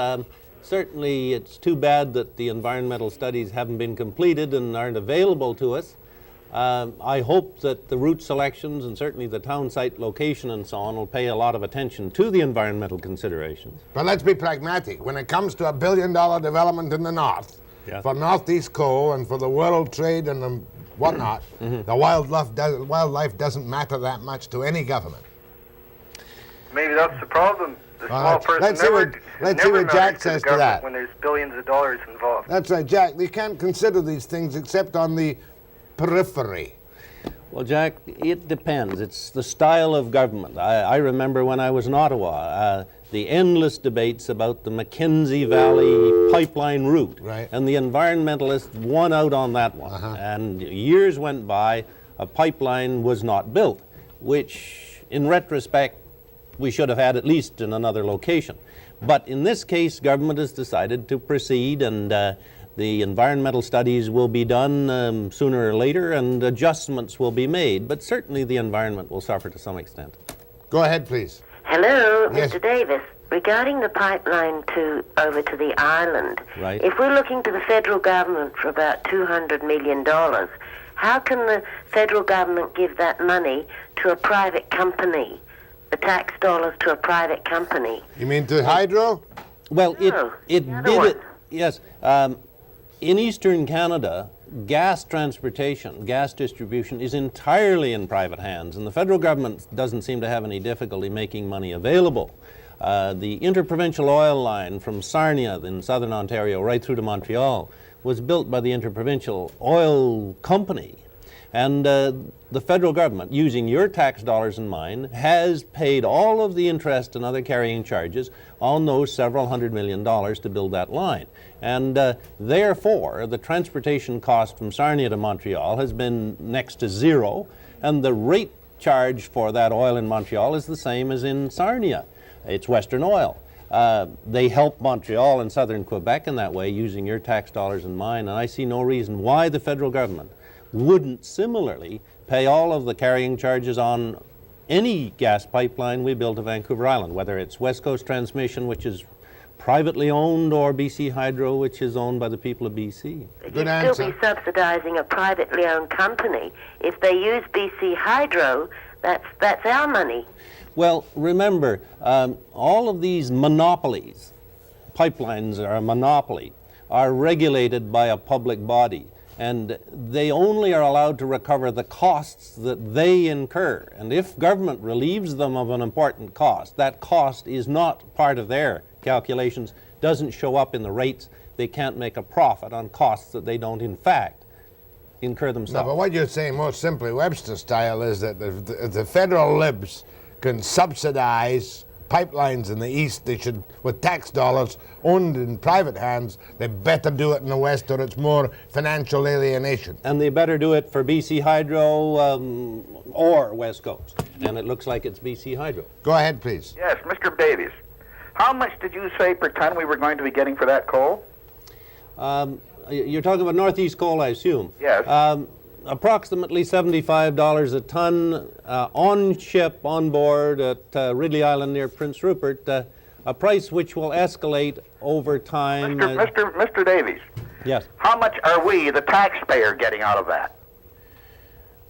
Certainly it's too bad that the environmental studies haven't been completed and aren't available to us. I hope that the route selections and certainly the town site location and so on will pay a lot of attention to the environmental considerations. But let's be pragmatic. When it comes to $1 billion development in the north, for Northeast coal and for the world trade and the whatnot, the wildlife doesn't matter that much to any government. Maybe that's the problem. The small person let's see what Jack says to that. When there's billions of dollars involved. That's right, Jack. You can't consider these things except on the periphery. Well, Jack, it depends. It's the style of government. I remember when I was in Ottawa, the endless debates about the Mackenzie Valley pipeline route. Right. And the environmentalists won out on that one. And years went by, a pipeline was not built, which, in retrospect, we should have had at least in another location. But in this case, government has decided to proceed, and the environmental studies will be done sooner or later, and adjustments will be made. But certainly the environment will suffer to some extent. Go ahead, please. Hello, Yes. Mr. Davis. Regarding the pipeline over to the island, Right. if we're looking to the federal government for about $200 million, how can the federal government give that money to a private company, the tax dollars to a private company? You mean to Hydro? Well, No, it the other did one. it. Yes. In Eastern Canada, gas transportation, gas distribution is entirely in private hands, and the federal government doesn't seem to have any difficulty making money available. The interprovincial oil line from Sarnia in southern Ontario right through to Montreal was built by the Interprovincial Oil Company. And the federal government, using your tax dollars and mine, has paid all of the interest and other carrying charges on those several $100 million to build that line. And therefore, the transportation cost from Sarnia to Montreal has been next to zero, and the rate charged for that oil in Montreal is the same as in Sarnia. It's Western Oil. They help Montreal and southern Quebec in that way, using your tax dollars and mine, and I see no reason why the federal government wouldn't similarly pay all of the carrying charges on any gas pipeline we build to Vancouver Island, whether it's West Coast Transmission, which is privately owned, or BC Hydro, which is owned by the people of BC. Good You'd still be subsidizing a privately owned company. If they use BC Hydro, that's our money. Well, remember, all of these monopolies, pipelines are a monopoly, are regulated by a public body. And they only are allowed to recover the costs that they incur. And if government relieves them of an important cost, that cost is not part of their calculations, doesn't show up in the rates. They can't make a profit on costs that they don't, in fact, incur themselves. No, but what you're saying, most simply, Webster style, is that if the federal libs can subsidize pipelines in the east, they should, with tax dollars owned in private hands, they better do it in the west, or it's more financial alienation. And they better do it for BC Hydro or West Coast. And it looks like it's BC Hydro. Go ahead, please. Yes, Mr. Davies. How much did you say per ton we were going to be getting for that coal? You're talking about Northeast coal, I assume. Yes. Approximately $75 a ton on ship, on board at Ridley Island near Prince Rupert, a price which will escalate over time. Mr. Davies. Yes. How much are we, the taxpayer, getting out of that?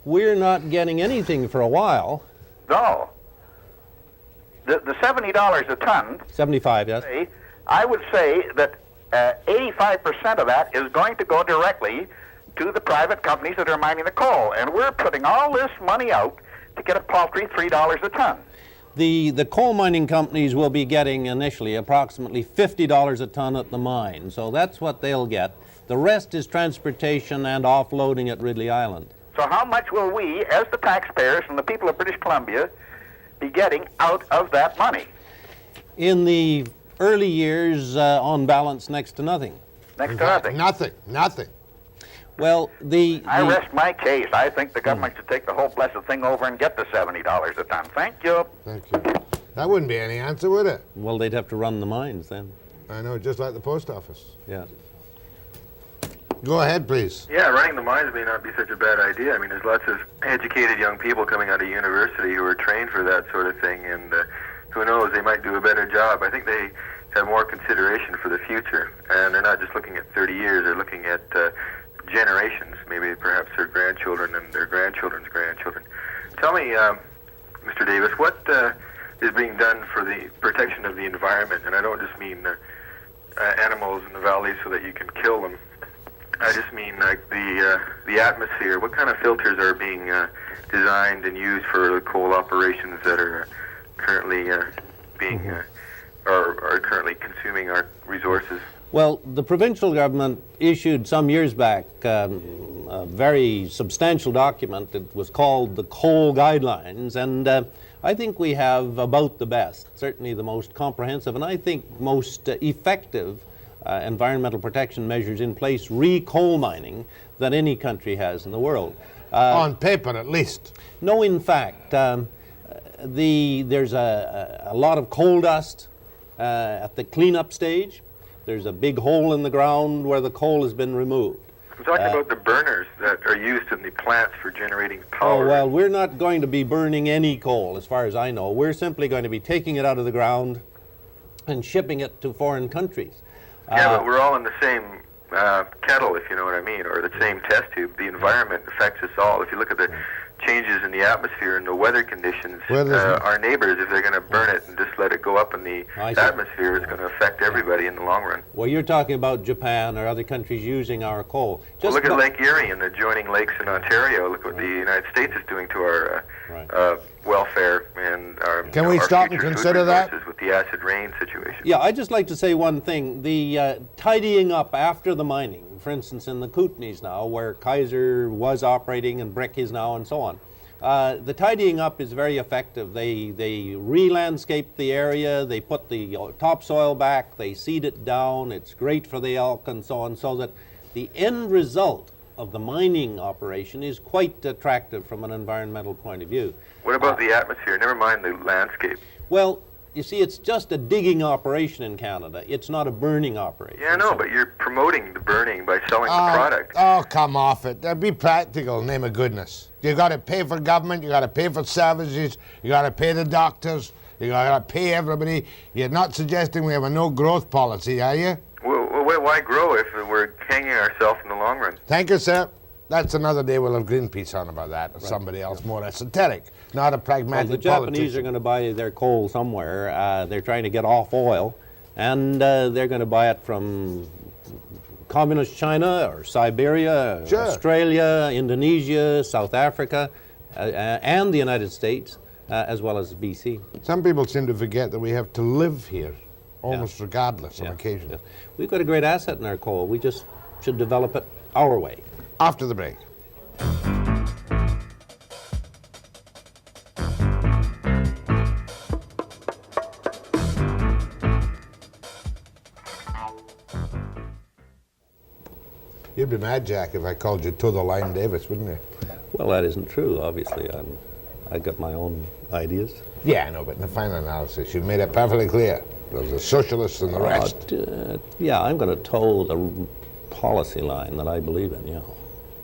We're not getting anything for a while. No. The $70 a ton. 75, yes. I would say that 85% of that is going to go directly to the private companies that are mining the coal. And we're putting all this money out to get a paltry $3 a ton. The coal mining companies will be getting initially approximately $50 a ton at the mine. So that's what they'll get. The rest is transportation and offloading at Ridley Island. So how much will we, as the taxpayers and the people of British Columbia, be getting out of that money? In the early years, on balance, next to nothing. Next to nothing? Nothing. Well, I rest my case. I think the government should take the whole blessed thing over and get the $70 a ton. Thank you. Thank you. That wouldn't be any answer, would it? Well, they'd have to run the mines then. I know, just like the post office. Yeah. Go ahead, please. Yeah, running the mines may not be such a bad idea. I mean, there's lots of educated young people coming out of university who are trained for that sort of thing, and who knows, they might do a better job. I think they have more consideration for the future, and they're not just looking at 30 years, they're looking at generations, maybe perhaps their grandchildren and their grandchildren's grandchildren. Tell me, Mr. Davis, what is being done for the protection of the environment? And I don't just mean animals in the valley so that you can kill them. I just mean like the atmosphere. What kind of filters are being designed and used for the coal operations that are currently being are currently consuming our resources? Well, the provincial government issued some years back a very substantial document. It was called the Coal Guidelines, and I think we have about the best, certainly the most comprehensive, and I think most effective environmental protection measures in place re-coal mining that any country has in the world. On paper, at least. No, in fact. There's a lot of coal dust at the cleanup stage. There's a big hole in the ground where the coal has been removed. I'm talking about the burners that are used in the plants for generating power. Oh, well, we're not going to be burning any coal, as far as I know. We're simply going to be taking it out of the ground and shipping it to foreign countries. Yeah, but we're all in the same kettle, if you know what I mean, or the same test tube. The environment affects us all. If you look at the changes in the atmosphere and the weather conditions, our neighbors, if they're going to burn it and just let it go up in the atmosphere, it's going to affect everybody in the long run. Well, you're talking about Japan or other countries using our coal. Well, look at Lake Erie and the adjoining lakes in Ontario. Look what the United States is doing to our welfare and our Can we stop and consider that? With the acid rain situation. Yeah, I'd just like to say one thing. The tidying up after the mining, for instance, in the Kootenays now, where Kaiser was operating and Brick is now and so on, the tidying up is very effective. They re-landscape the area, they put the topsoil back, they seed it down, it's great for the elk and so on, so that the end result of the mining operation is quite attractive from an environmental point of view. What about the atmosphere? Never mind the landscape. Well, you see, it's just a digging operation in Canada. It's not a burning operation. Yeah, no, but you're promoting the burning by selling the product. Oh, come off it. Be practical, name of goodness. You got to pay for government, you got to pay for services, you got to pay the doctors, You gotta pay everybody. You're not suggesting we have a no-growth policy, are you? Well, why grow if we're hanging ourselves in the long run? Thank you, sir. That's another day we'll have Greenpeace on about that, or somebody else more esoteric, not a pragmatic the Japanese are going to buy their coal somewhere. They're trying to get off oil, and they're going to buy it from communist China or Siberia, Australia, Indonesia, South Africa, and the United States, as well as BC. Some people seem to forget that we have to live here, almost regardless on occasion. Yeah. We've got a great asset in our coal. We just should develop it our way. After the break. You'd be mad, Jack, if I called you To the Line Davis, wouldn't you? Well, that isn't true, obviously. I got my own ideas. Yeah, I know, but in the final analysis, you've made it perfectly clear. There's the socialists and the rest. Yeah, I'm going to toe the policy line that I believe in, yeah.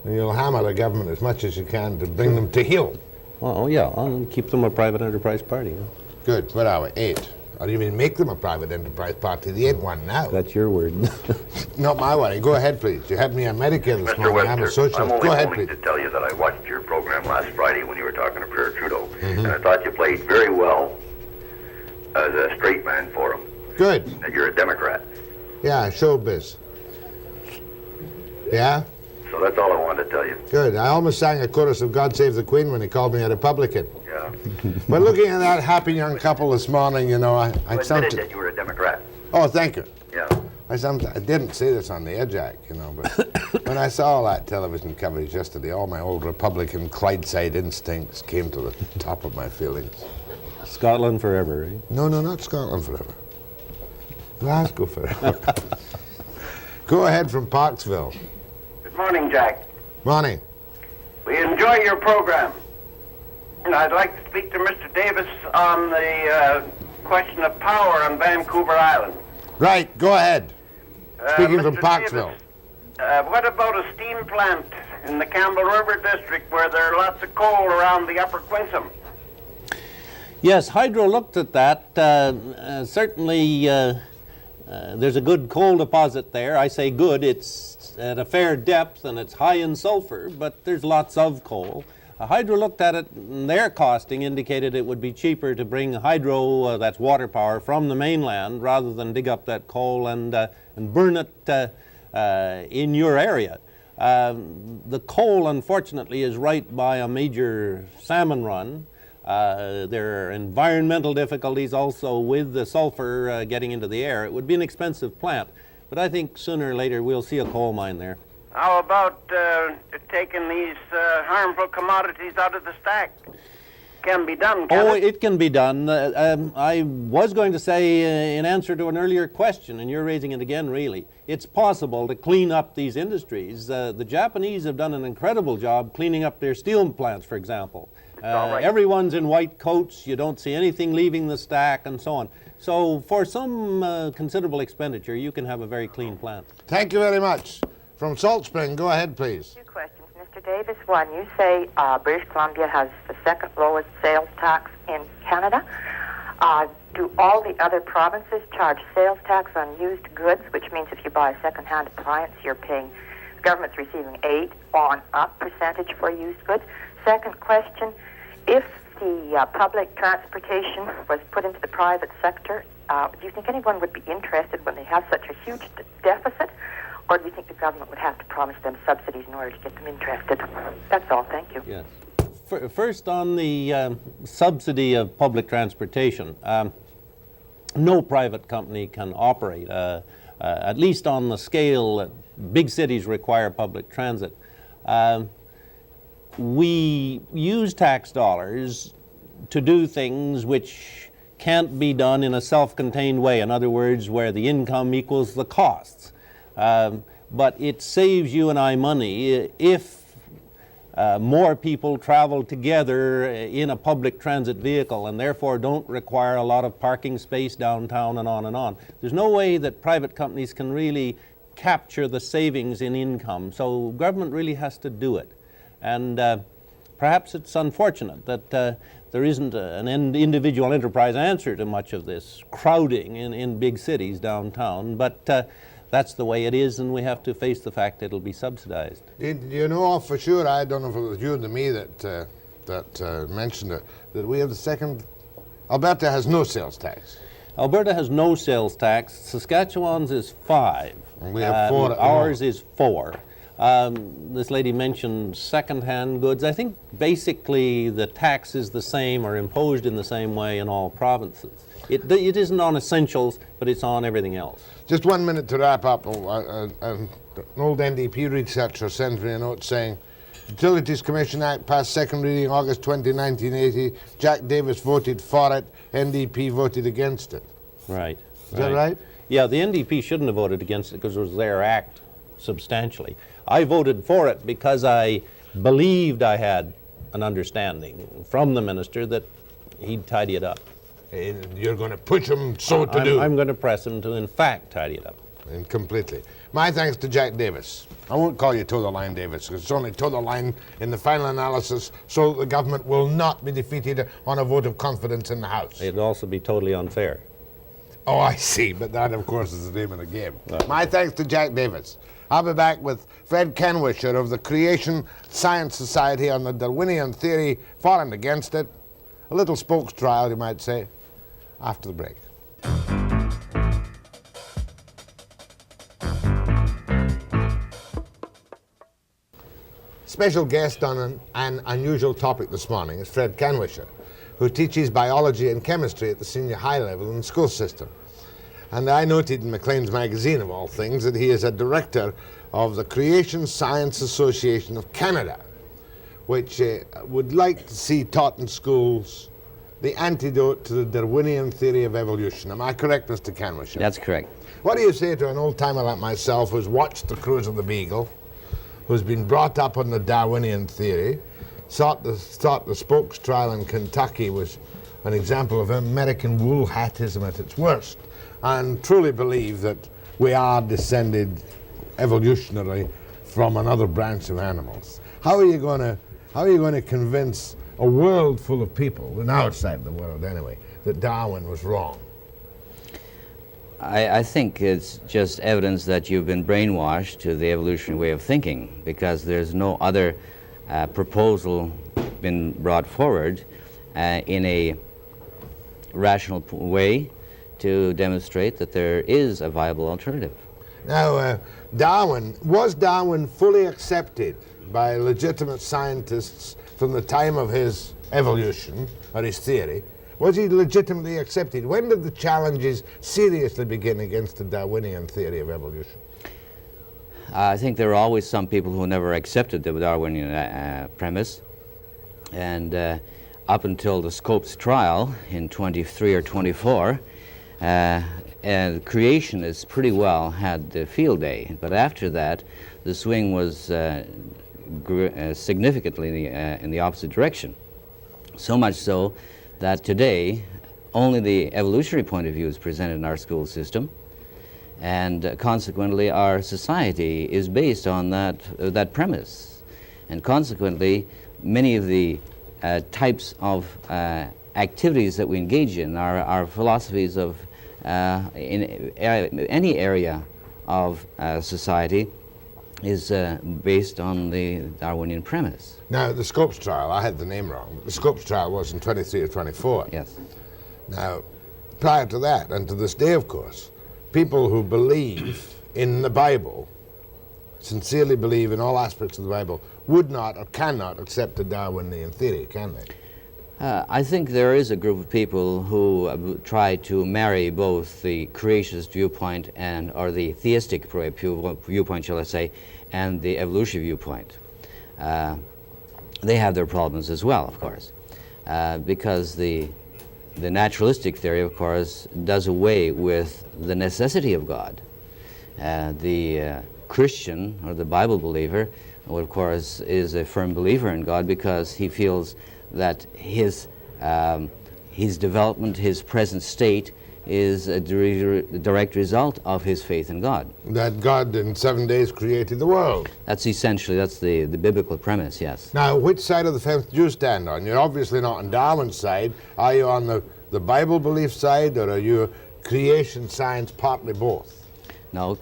And you'll hammer the government as much as you can to bring them to heel. Oh, yeah, I'll keep them a private enterprise party, yeah. Good. What are we? 8. Or even make them a private enterprise party. They ain't one now. That's your word. Not my worry. Go ahead, please. You had me on Medicare this morning. Webster, I'm a socialist. Go ahead, please. to tell you that I watched your program last Friday when you were talking to Pierre Trudeau, and I thought you played very well as a straight man for him. Good. That you're a Democrat. Yeah, showbiz. Yeah? So that's all I wanted to tell you. Good. I almost sang a chorus of God Save the Queen when he called me a Republican. Yeah. But looking at that happy young couple this morning, you know, I admitted that you were a Democrat. Oh, thank you. Yeah. I didn't say this on the air, Jack, you know, but when I saw all that television coverage yesterday, all my old Republican Clydeside instincts came to the top of my feelings. Scotland forever, eh? No, not Scotland forever. Glasgow forever. Go ahead from Parksville. Good morning, Jack. Morning. We enjoy your program. And I'd like to speak to Mr. Davis on the question of power on Vancouver Island. Right, go ahead. Speaking Mr. from Parksville. Davis, what about a steam plant in the Campbell River District where there are lots of coal around the Upper Quinsam? Yes, Hydro looked at that. Certainly, there's a good coal deposit there. I say good, it's at a fair depth and it's high in sulfur, but there's lots of coal. Hydro looked at it, and their costing indicated it would be cheaper to bring hydro, that's water power, from the mainland rather than dig up that coal and burn it in your area. The coal, unfortunately, is right by a major salmon run. There are environmental difficulties also with the sulfur getting into the air. It would be an expensive plant, but I think sooner or later we'll see a coal mine there. How about taking these harmful commodities out of the stack? Can be done, can Oh, it? it can be done. I was going to say, in answer to an earlier question, and you're raising it again, really, it's possible to clean up these industries. The Japanese have done an incredible job cleaning up their steel plants, for example. Everyone's in white coats, you don't see anything leaving the stack, and so on. So for some considerable expenditure, you can have a very clean plant. Thank you very much. From Salt Spring, go ahead, please. Two questions. Mr. Davis, one, you say British Columbia has the second lowest sales tax in Canada. Do all the other provinces charge sales tax on used goods, which means if you buy a second-hand appliance, you're paying, the government's receiving 8 on up percentage for used goods? Second question, if the public transportation was put into the private sector, do you think anyone would be interested when they have such a huge deficit? Or do you think the government would have to promise them subsidies in order to get them interested? That's all. Thank you. Yes. First, on the subsidy of public transportation, no private company can operate, at least on the scale that big cities require public transit. We use tax dollars to do things which can't be done in a self-contained way. In other words, where the income equals the costs. But it saves you and I money if more people travel together in a public transit vehicle and therefore don't require a lot of parking space downtown and on and on. There's no way that private companies can really capture the savings in income, so government really has to do it. And perhaps it's unfortunate that there isn't an individual enterprise answer to much of this crowding in big cities downtown, but that's the way it is, and we have to face the fact that it'll be subsidized. You know for sure, I don't know if it was you or me that mentioned it, that we have the second. Alberta has no sales tax. Alberta has no sales tax. Saskatchewan's is 5. And we have 4. Ours is 4. This lady mentioned second-hand goods. I think basically the tax is the same or imposed in the same way in all provinces. It isn't on essentials, but it's on everything else. Just 1 minute to wrap up. An old NDP researcher sends me a note saying, Utilities Commission Act passed second reading August 20, 1980. Jack Davis voted for it. NDP voted against it. Right. Is that right? Yeah, the NDP shouldn't have voted against it because it was their act substantially. I voted for it because I believed I had an understanding from the minister that he'd tidy it up. And you're going to push him to do? I'm going to press him to, in fact, tidy it up. And completely. My thanks to Jack Davis. I won't call you toe the line, Davis, because it's only toe the line in the final analysis so that the government will not be defeated on a vote of confidence in the House. It'd also be totally unfair. Oh, I see, but that, of course, is the name of the game. My thanks to Jack Davis. I'll be back with Fred Kanwischer of the Creation Science Society on the Darwinian theory, for and against it. A little spokes trial, you might say, after the break. Special guest on an unusual topic this morning is Fred Kanwischer, who teaches biology and chemistry at the senior high level in the school system. And I noted in Maclean's magazine, of all things, that he is a director of the Creation Science Association of Canada, which would like to see taught in schools the antidote to the Darwinian theory of evolution. Am I correct, Mr. Kanwischer? That's correct. What do you say to an old-timer like myself who's watched the cruise of the Beagle, who's been brought up on the Darwinian theory, thought the spokes trial in Kentucky was an example of American wool hatism at its worst, and truly believe that we are descended evolutionarily from another branch of animals? How are you going to convince a world full of people, and outside the world anyway, that Darwin was wrong? I think it's just evidence that you've been brainwashed to the evolutionary way of thinking, because there's no other proposal been brought forward in a rational way to demonstrate that there is a viable alternative. Now, was Darwin fully accepted by legitimate scientists from the time of his evolution, or his theory? Was he legitimately accepted? When did the challenges seriously begin against the Darwinian theory of evolution? I think there are always some people who never accepted the Darwinian premise, and up until the Scopes trial in 23 or 24, creationists pretty well had the field day, but after that the swing was significantly in the opposite direction. So much so that today only the evolutionary point of view is presented in our school system, and consequently our society is based on that premise, and consequently many of the types of activities that we engage in, our philosophies of in any area of society is based on the Darwinian premise. Now, the Scopes trial, I had the name wrong. The Scopes trial was in 23 or 24. Yes. Now, prior to that, and to this day, of course, people who believe in the Bible, sincerely believe in all aspects of the Bible, would not or cannot accept the Darwinian theory, can they? I think there is a group of people who try to marry both the creationist viewpoint or the theistic viewpoint, shall I say, and the evolutionary viewpoint. They have their problems as well, of course, because the naturalistic theory, of course, does away with the necessity of God. The Christian, or the Bible believer, of course, is a firm believer in God because he feels that his development, his present state, is a direct result of his faith in God. That God in 7 days created the world. That's the biblical premise, yes. Now, which side of the fence do you stand on? You're obviously not on Darwin's side. Are you on the Bible belief side, or are you creation science, partly both? No,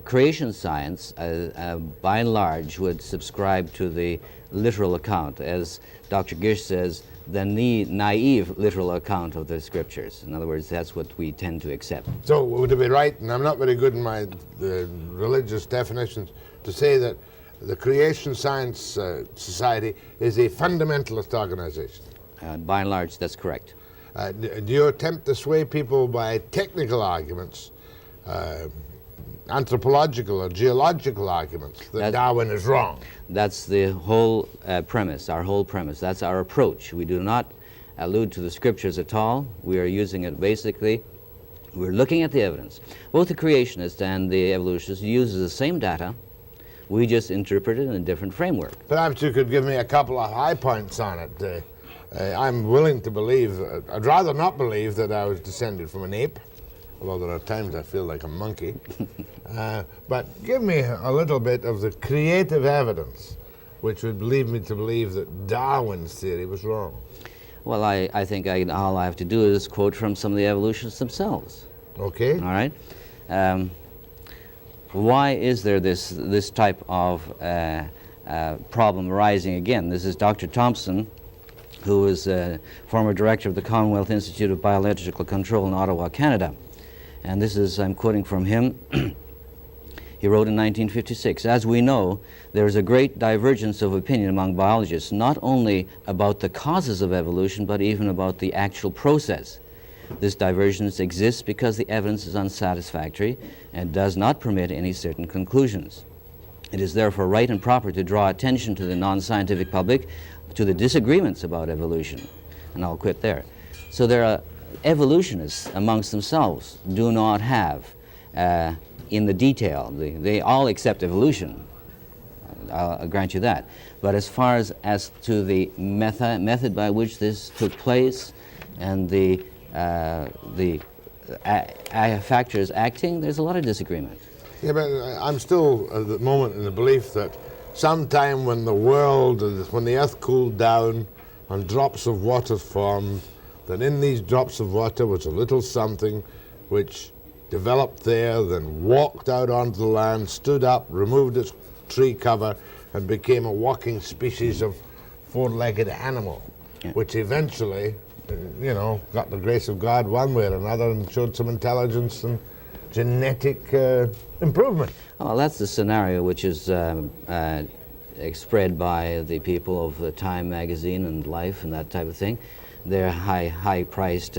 creation science, by and large, would subscribe to the literal account, as Dr. Gish says, the naive literal account of the scriptures. In other words, that's what we tend to accept. So would it be right, and I'm not very good in my religious definitions, to say that the Creation Science Society is a fundamentalist organization? By and large, that's correct. Do you attempt to sway people by technical arguments, anthropological or geological arguments, that Darwin is wrong? That's the whole premise, our whole premise. That's our approach. We do not allude to the scriptures at all. We are using it basically, we're looking at the evidence. Both the creationist and the evolutionist uses the same data. We just interpret it in a different framework. Perhaps you could give me a couple of high points on it. I'm willing to believe, I'd rather not believe that I was descended from an ape, although there are times I feel like a monkey. But give me a little bit of the creative evidence which would lead me to believe that Darwin's theory was wrong. Well, I think all I have to do is quote from some of the evolutionists themselves. Okay. All right. Why is there this type of problem arising again? This is Dr. Thompson, who is a former director of the Commonwealth Institute of Biological Control in Ottawa, Canada. And this is, I'm quoting from him, he wrote in 1956, "As we know, there is a great divergence of opinion among biologists, not only about the causes of evolution, but even about the actual process. This divergence exists because the evidence is unsatisfactory and does not permit any certain conclusions. It is therefore right and proper to draw attention to the non-scientific public to the disagreements about evolution." And I'll quit there. So there are evolutionists amongst themselves do not have in the detail, they all accept evolution, I'll grant you that. But as far as to the method by which this took place and the factors acting, there's a lot of disagreement. Yeah, but I'm still at the moment in the belief that sometime when when the earth cooled down and drops of water formed, that in these drops of water was a little something which developed there, then walked out onto the land, stood up, removed its tree cover, and became a walking species of four-legged animal, which eventually, got the grace of God one way or another and showed some intelligence and genetic improvement. Well, that's the scenario which is spread by the people of Time magazine and Life and that type of thing. They're high-priced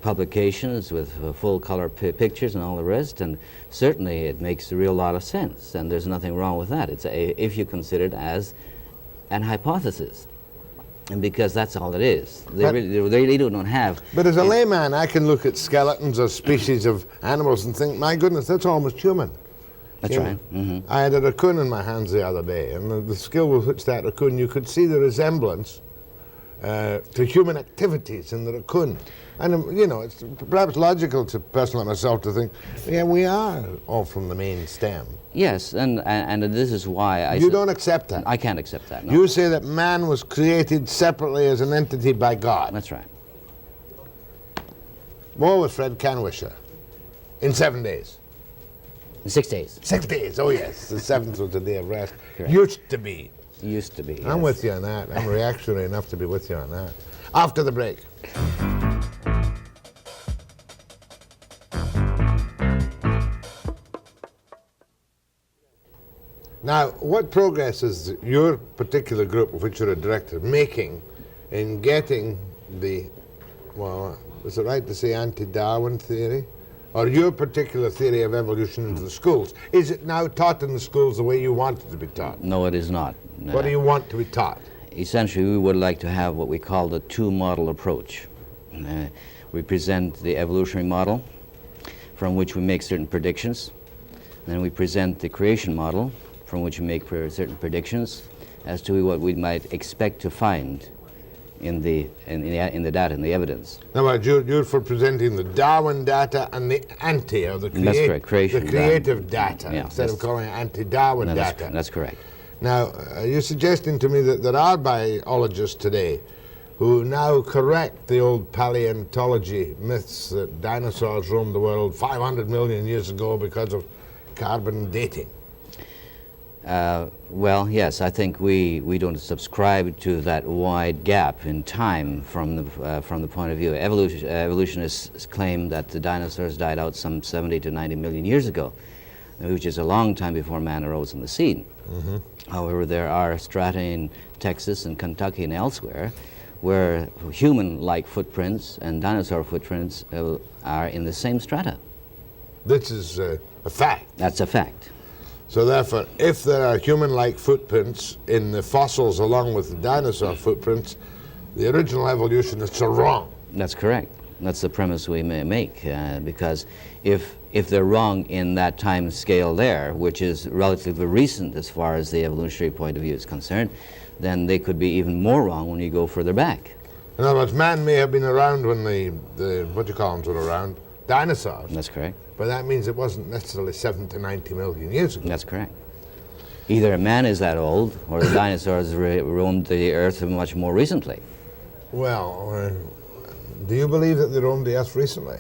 publications with full-color pictures and all the rest, and certainly it makes a real lot of sense, and there's nothing wrong with that. It's if you consider it as an hypothesis, and because that's all it is. They really don't have... But as a layman, I can look at skeletons or species of animals and think, my goodness, that's almost human. That's right. Mm-hmm. I had a raccoon in my hands the other day, and the skill with which that raccoon, you could see the resemblance to human activities in the raccoon. And, it's perhaps logical to a person like myself to think, yeah, we are all from the main stem. Yes, and this is why You don't accept that? I can't accept that, no. You say that man was created separately as an entity by God. That's right. More with Fred Kanwischer. In 7 days. In 6 days. 6 days, oh yes. The seventh was a day of rest. Correct. Used to be. Used to be, I'm with you on that. I'm reactionary enough to be with you on that. After the break. Now, what progress is your particular group, of which you're a director, making in getting the, is it right to say anti-Darwin theory? Or your particular theory of evolution into the schools? Is it now taught in the schools the way you want it to be taught? No, it is not. What do you want to be taught? Essentially, we would like to have what we call the two-model approach. We present the evolutionary model, from which we make certain predictions. Then we present the creation model, from which we make certain predictions as to what we might expect to find in the data, in the evidence. Now, you're for presenting the Darwin data and the anti, or the, That's correct. Creation the creative data, yeah, instead of calling it anti-Darwin data. That's correct. Now, you're suggesting to me that there are biologists today who now correct the old paleontology myths that dinosaurs roamed the world 500 million years ago because of carbon dating. Well, yes, I think we don't subscribe to that wide gap in time from the point of view. Evolutionists claim that the dinosaurs died out some 70 to 90 million years ago, which is a long time before man arose on the scene. Mm-hmm. However, there are strata in Texas and Kentucky and elsewhere where human-like footprints and dinosaur footprints are in the same strata. This is a fact. That's a fact. So therefore, if there are human-like footprints in the fossils along with the dinosaur footprints, the original evolutionists are wrong. That's correct. That's the premise we may make, because if they're wrong in that time scale there, which is relatively recent as far as the evolutionary point of view is concerned, then they could be even more wrong when you go further back. In other words, man may have been around when the what do you call them, were around? Dinosaurs. That's correct. But that means it wasn't necessarily 70 to 90 million years ago. That's correct. Either man is that old, or the dinosaurs roamed the earth much more recently. Well, do you believe that they roamed the earth recently?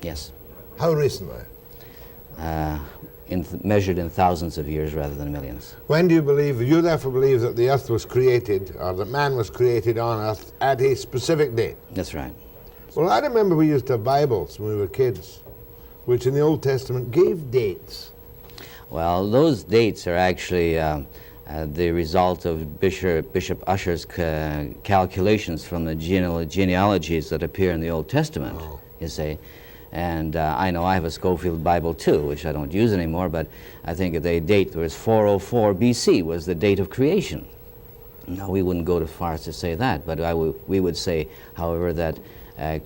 Yes. How recently? Measured in thousands of years rather than millions. When do you therefore believe that the earth was created, or that man was created on earth at a specific date? That's right. Well, I remember we used to have Bibles when we were kids, which in the Old Testament gave dates. Well, those dates are actually the result of Bishop Ussher's calculations from the genealogies that appear in the Old Testament, you see. And I know I have a Schofield Bible too, which I don't use anymore, but I think the date was 404 BC was the date of creation. No, we wouldn't go as far as to say that, but we would say, however, that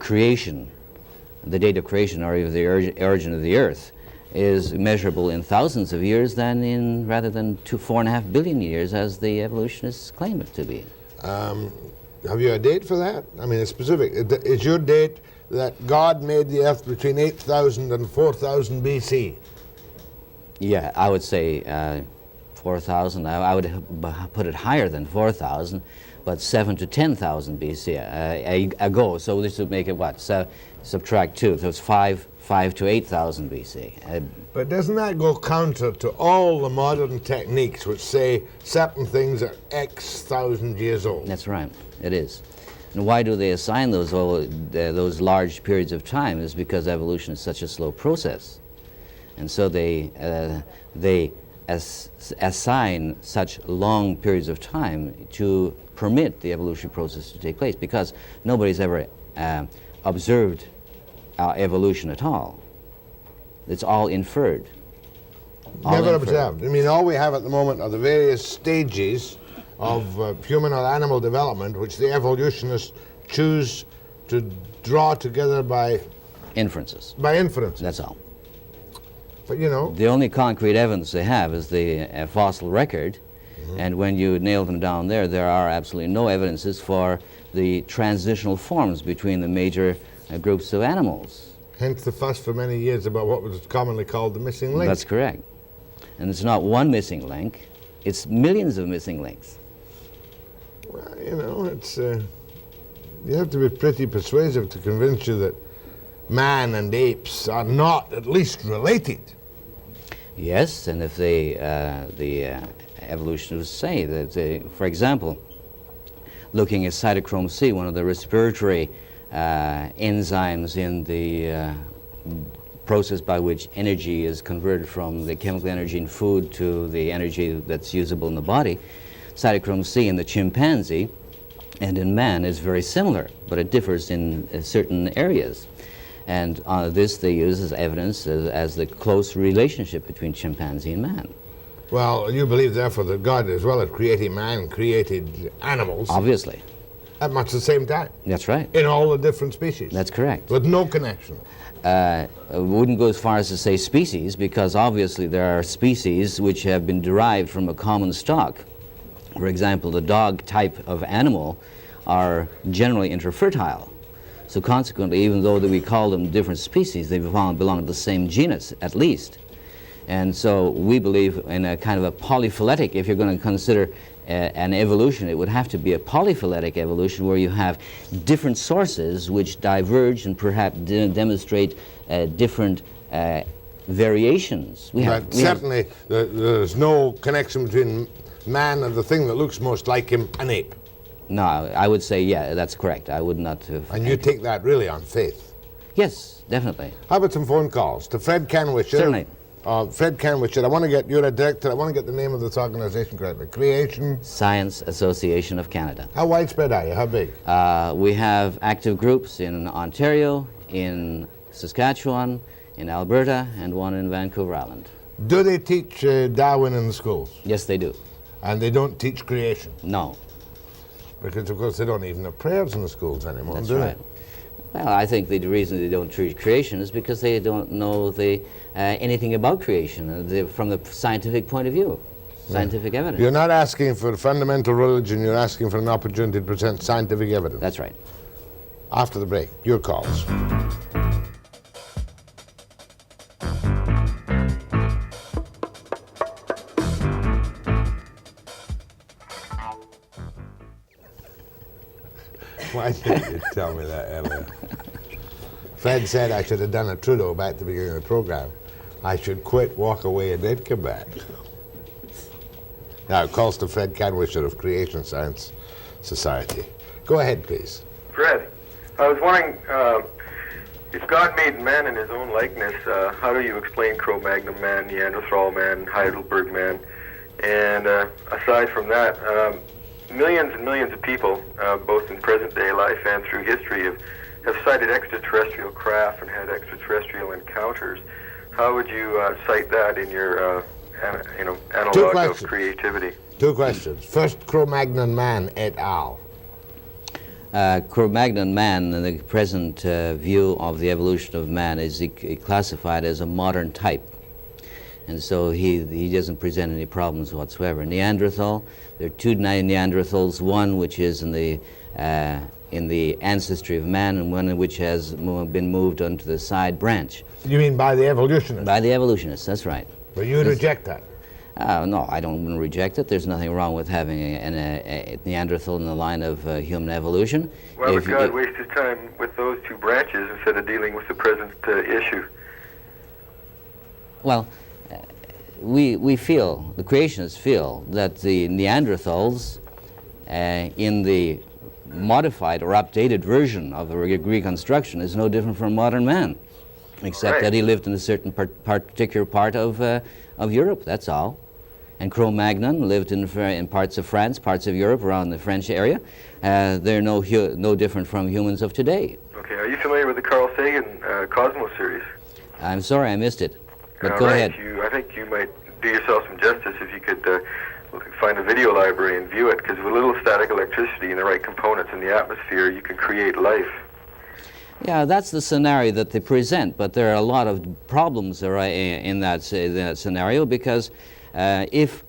creation, the date of creation, or even the origin of the earth, is measurable in thousands of years rather than 4.5 billion years as the evolutionists claim it to be. Have you a date for that? I mean, it's specific. Is your date that God made the earth between 8,000 and 4,000 BC? Yeah, I would say 4,000. I would put it higher than 4,000, but 7 to 10,000 BC ago. So this would make it what? Subtract 2. So it's 5 to 8,000 BC. But doesn't that go counter to all the modern techniques which say certain things are X thousand years old? That's right. It is. And why do they assign those large periods of time? Is because evolution is such a slow process, and so they assign such long periods of time to permit the evolutionary process to take place, because nobody's ever observed evolution at all. It's all inferred. Never observed. I mean, all we have at the moment are the various stages of human or animal development, which the evolutionists choose to draw together by inferences. By inference. That's all. But you know, the only concrete evidence they have is the fossil record, and when you nail them down there are absolutely no evidences for the transitional forms between the major groups of animals. Hence the fuss for many years about what was commonly called the missing link. That's correct. And it's not one missing link, it's millions of missing links. Well, you know, it's you have to be pretty persuasive to convince you that man and apes are not at least related. Yes, and if the evolutionists say that, for example, looking at cytochrome C, one of the respiratory enzymes in the process by which energy is converted from the chemical energy in food to the energy that's usable in the body, cytochrome C in the chimpanzee and in man is very similar, but it differs in certain areas. And this they use as evidence as the close relationship between chimpanzee and man. Well, you believe, therefore, that God, as well as creating man, created animals. Obviously. At much the same time. That's right. In all the different species. That's correct. With no connection. We wouldn't go as far as to say species, because obviously there are species which have been derived from a common stock. For example, the dog type of animal are generally interfertile. So consequently, even though that we call them different species, they belong to the same genus at least. And so we believe in a kind of a polyphyletic, if you're going to consider an evolution, it would have to be a polyphyletic evolution where you have different sources which diverge and perhaps demonstrate different variations. Certainly there's no connection between man and the thing that looks most like him, an ape. No, I would say, yeah, that's correct. I would not have... And you take that really on faith? Yes, definitely. How about some phone calls to Fred Kanwischer? Certainly. Fred Kanwischer, I want to get, you're a director, I want to get the name of this organization correctly. Creation? Science Association of Canada. How widespread are you? How big? We have active groups in Ontario, in Saskatchewan, in Alberta, and one in Vancouver Island. Do they teach Darwin in the schools? Yes, they do. And they don't teach creation? No. Because, of course, they don't even have prayers in the schools anymore, That's do right. Well, I think the reason they don't treat creation is because they don't know anything about creation from the scientific point of view, scientific evidence. You're not asking for fundamental religion, you're asking for an opportunity to present scientific evidence. That's right. After the break, your calls. Why didn't you tell me that earlier? Fred said I should have done a Trudeau back at the beginning of the program. I should quit, walk away, and then come back. Now, calls to Fred Kanwischer of Creation Science Society. Go ahead, please. Fred, I was wondering, if God made man in his own likeness, how do you explain Cro-Magnon man, Neanderthal man, Heidelberg man? And aside from that, millions and millions of people, both in present-day life and through history, have cited extraterrestrial craft and had extraterrestrial encounters. How would you cite that in your, analog of creativity? Two questions. First, Cro-Magnon man et al. Cro-Magnon man, in the present view of the evolution of man, is classified as a modern type. And so he doesn't present any problems whatsoever. Neanderthal, there are two Neanderthals, one which is in the ancestry of man and one which has been moved onto the side branch. You mean by the evolutionists? By the evolutionists, that's right. But you reject that? No, I don't reject it. There's nothing wrong with having a Neanderthal in the line of human evolution. Why would God waste his time with those two branches instead of dealing with the present issue? Well, we feel, the creationists feel, that the Neanderthals in the modified or updated version of the reconstruction is no different from modern man, except that he lived in a certain particular part of Europe, that's all. And Cro-Magnon lived in parts of France, parts of Europe, around the French area. They're no different from humans of today. Okay, are you familiar with the Carl Sagan Cosmos series? I'm sorry, I missed it, but go ahead. I think you might do yourself some justice if you could find a video library and view it, because with a little static electricity and the right components in the atmosphere, you can create life. Yeah, that's the scenario that they present, but there are a lot of problems in that scenario, because if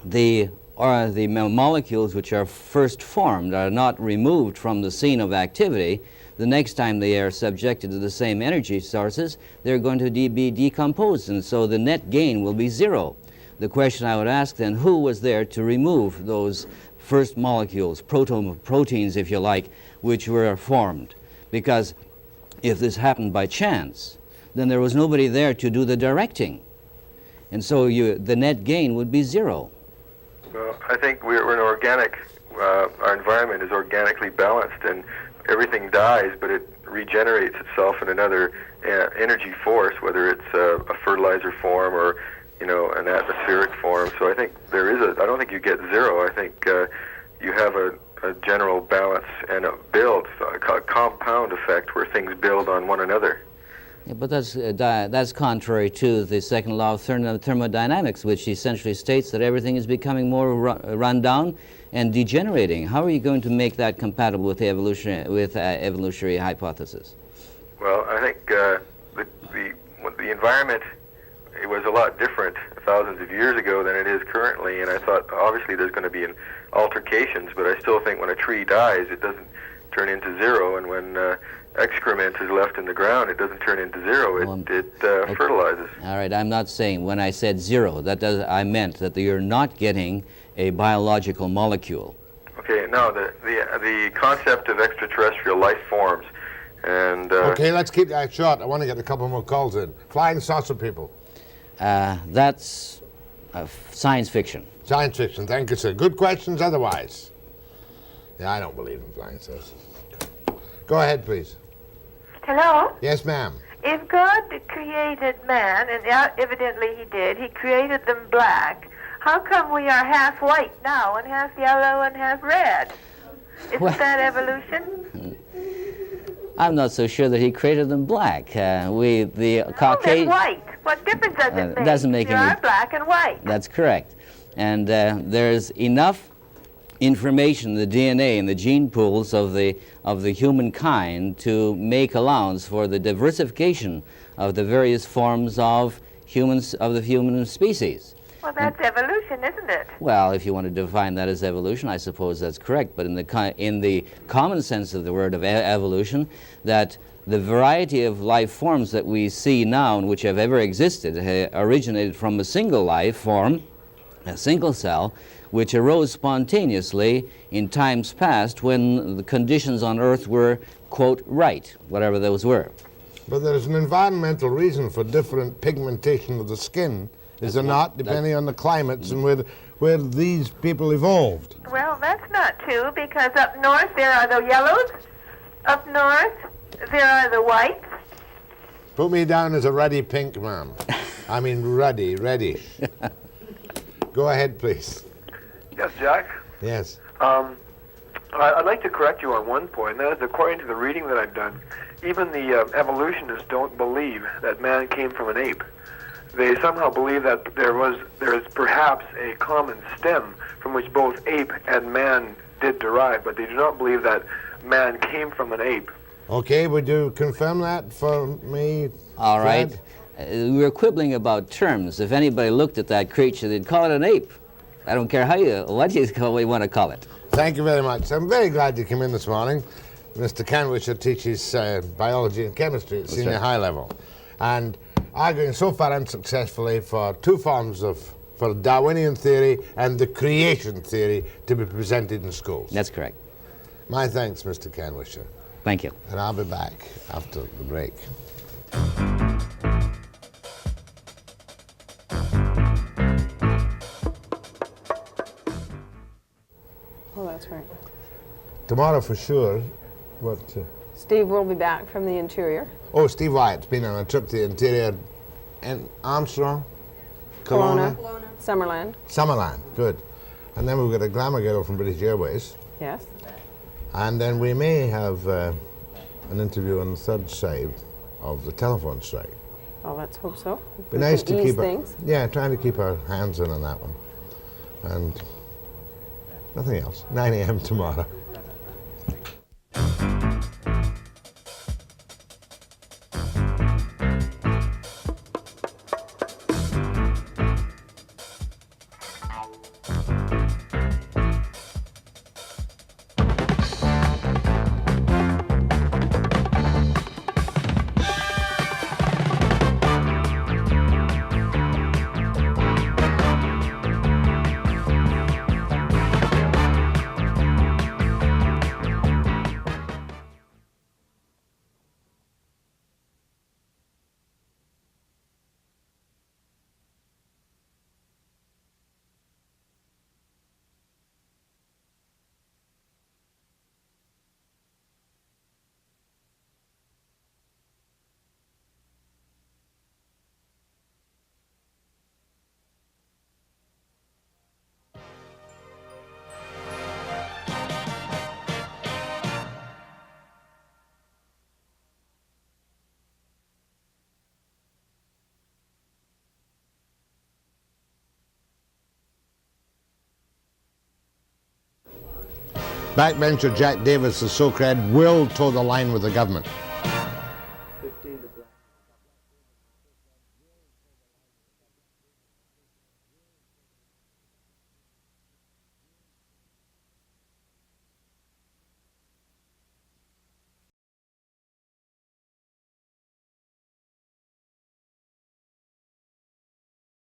the molecules which are first formed are not removed from the scene of activity, the next time they are subjected to the same energy sources, they're going to be decomposed, and so the net gain will be zero. The question I would ask then, who was there to remove those first molecules, proteins if you like, which were formed? Because if this happened by chance, then there was nobody there to do the directing. And so the net gain would be zero. Well, I think we're an organic, our environment is organically balanced, and everything dies, but it regenerates itself in another energy force, whether it's a fertilizer form or, an atmospheric form. So I think I don't think you get zero. I think you have a general balance and a build, a compound effect where things build on one another. Yeah, but that's contrary to the second law of thermodynamics, which essentially states that everything is becoming more run down and degenerating. How are you going to make that compatible with the evolutionary hypothesis? Well, I think the environment, it was a lot different thousands of years ago than it is currently, and I thought obviously there's going to be altercations, but I still think when a tree dies, it doesn't turn into zero, and when excrement is left in the ground, it doesn't turn into zero. It fertilizes. All right, I'm not saying when I said zero, I meant that you're not getting a biological molecule. Okay, now the concept of extraterrestrial life forms, and okay, let's keep that short. I want to get a couple more calls in. Flying saucer people. That's science fiction. Science fiction, thank you, sir. Good questions otherwise. Yeah, I don't believe in flying saucers. Go ahead, please. Hello? Yes, ma'am. If God created man, and evidently he did, he created them black, how come we are half white now and half yellow and half red? Isn't that evolution? I'm not so sure that he created them black. The Caucasian... white. What difference does it make? Doesn't make There any... are black and white. That's correct. And there's enough information in the DNA and the gene pools of the humankind to make allowance for the diversification of the various forms of the human species. Well, that's evolution, isn't it? Well, if you want to define that as evolution, I suppose that's correct. But in the common sense of the word of evolution, that the variety of life forms that we see now and which have ever existed originated from a single life form, a single cell, which arose spontaneously in times past when the conditions on Earth were, quote, right, whatever those were. But there's an environmental reason for different pigmentation of the skin, is there not, depending on the climates and where these people evolved? Well, that's not true, because up north there are the yellows, up north there are the whites. Put me down as a ruddy pink, ma'am. I mean ruddy, reddish. Go ahead, please. Yes, Jack? Yes. I'd like to correct you on one point. That is, according to the reading that I've done, even the evolutionists don't believe that man came from an ape. They somehow believe that there is perhaps a common stem from which both ape and man did derive, but they do not believe that man came from an ape. Okay, would you confirm that for me? All right. Fred? We were quibbling about terms. If anybody looked at that creature, they'd call it an ape. I don't care what you want to call it. Thank you very much. I'm very glad you came in this morning. Mr. Kanwischer teaches biology and chemistry at senior high level, and arguing so far unsuccessfully for two forms for Darwinian theory and the creation theory to be presented in schools. That's correct. My thanks, Mr. Kanwischer. Thank you. And I'll be back after the break. Oh, that's right. Tomorrow for sure. What? Steve will be back from the interior. Oh, Steve Wyatt's been on a trip to the interior. And Armstrong? Kelowna. Summerland. Summerland, good. And then we've got a glamour girl from British Airways. Yes. And then we may have an interview on the third side of the telephone strike. Oh, let's hope so. Be nice to keep things. trying to keep our hands in on that one. And nothing else. 9 a.m. tomorrow. Backbencher Jack Davis, the Socrat, will toe the line with the government.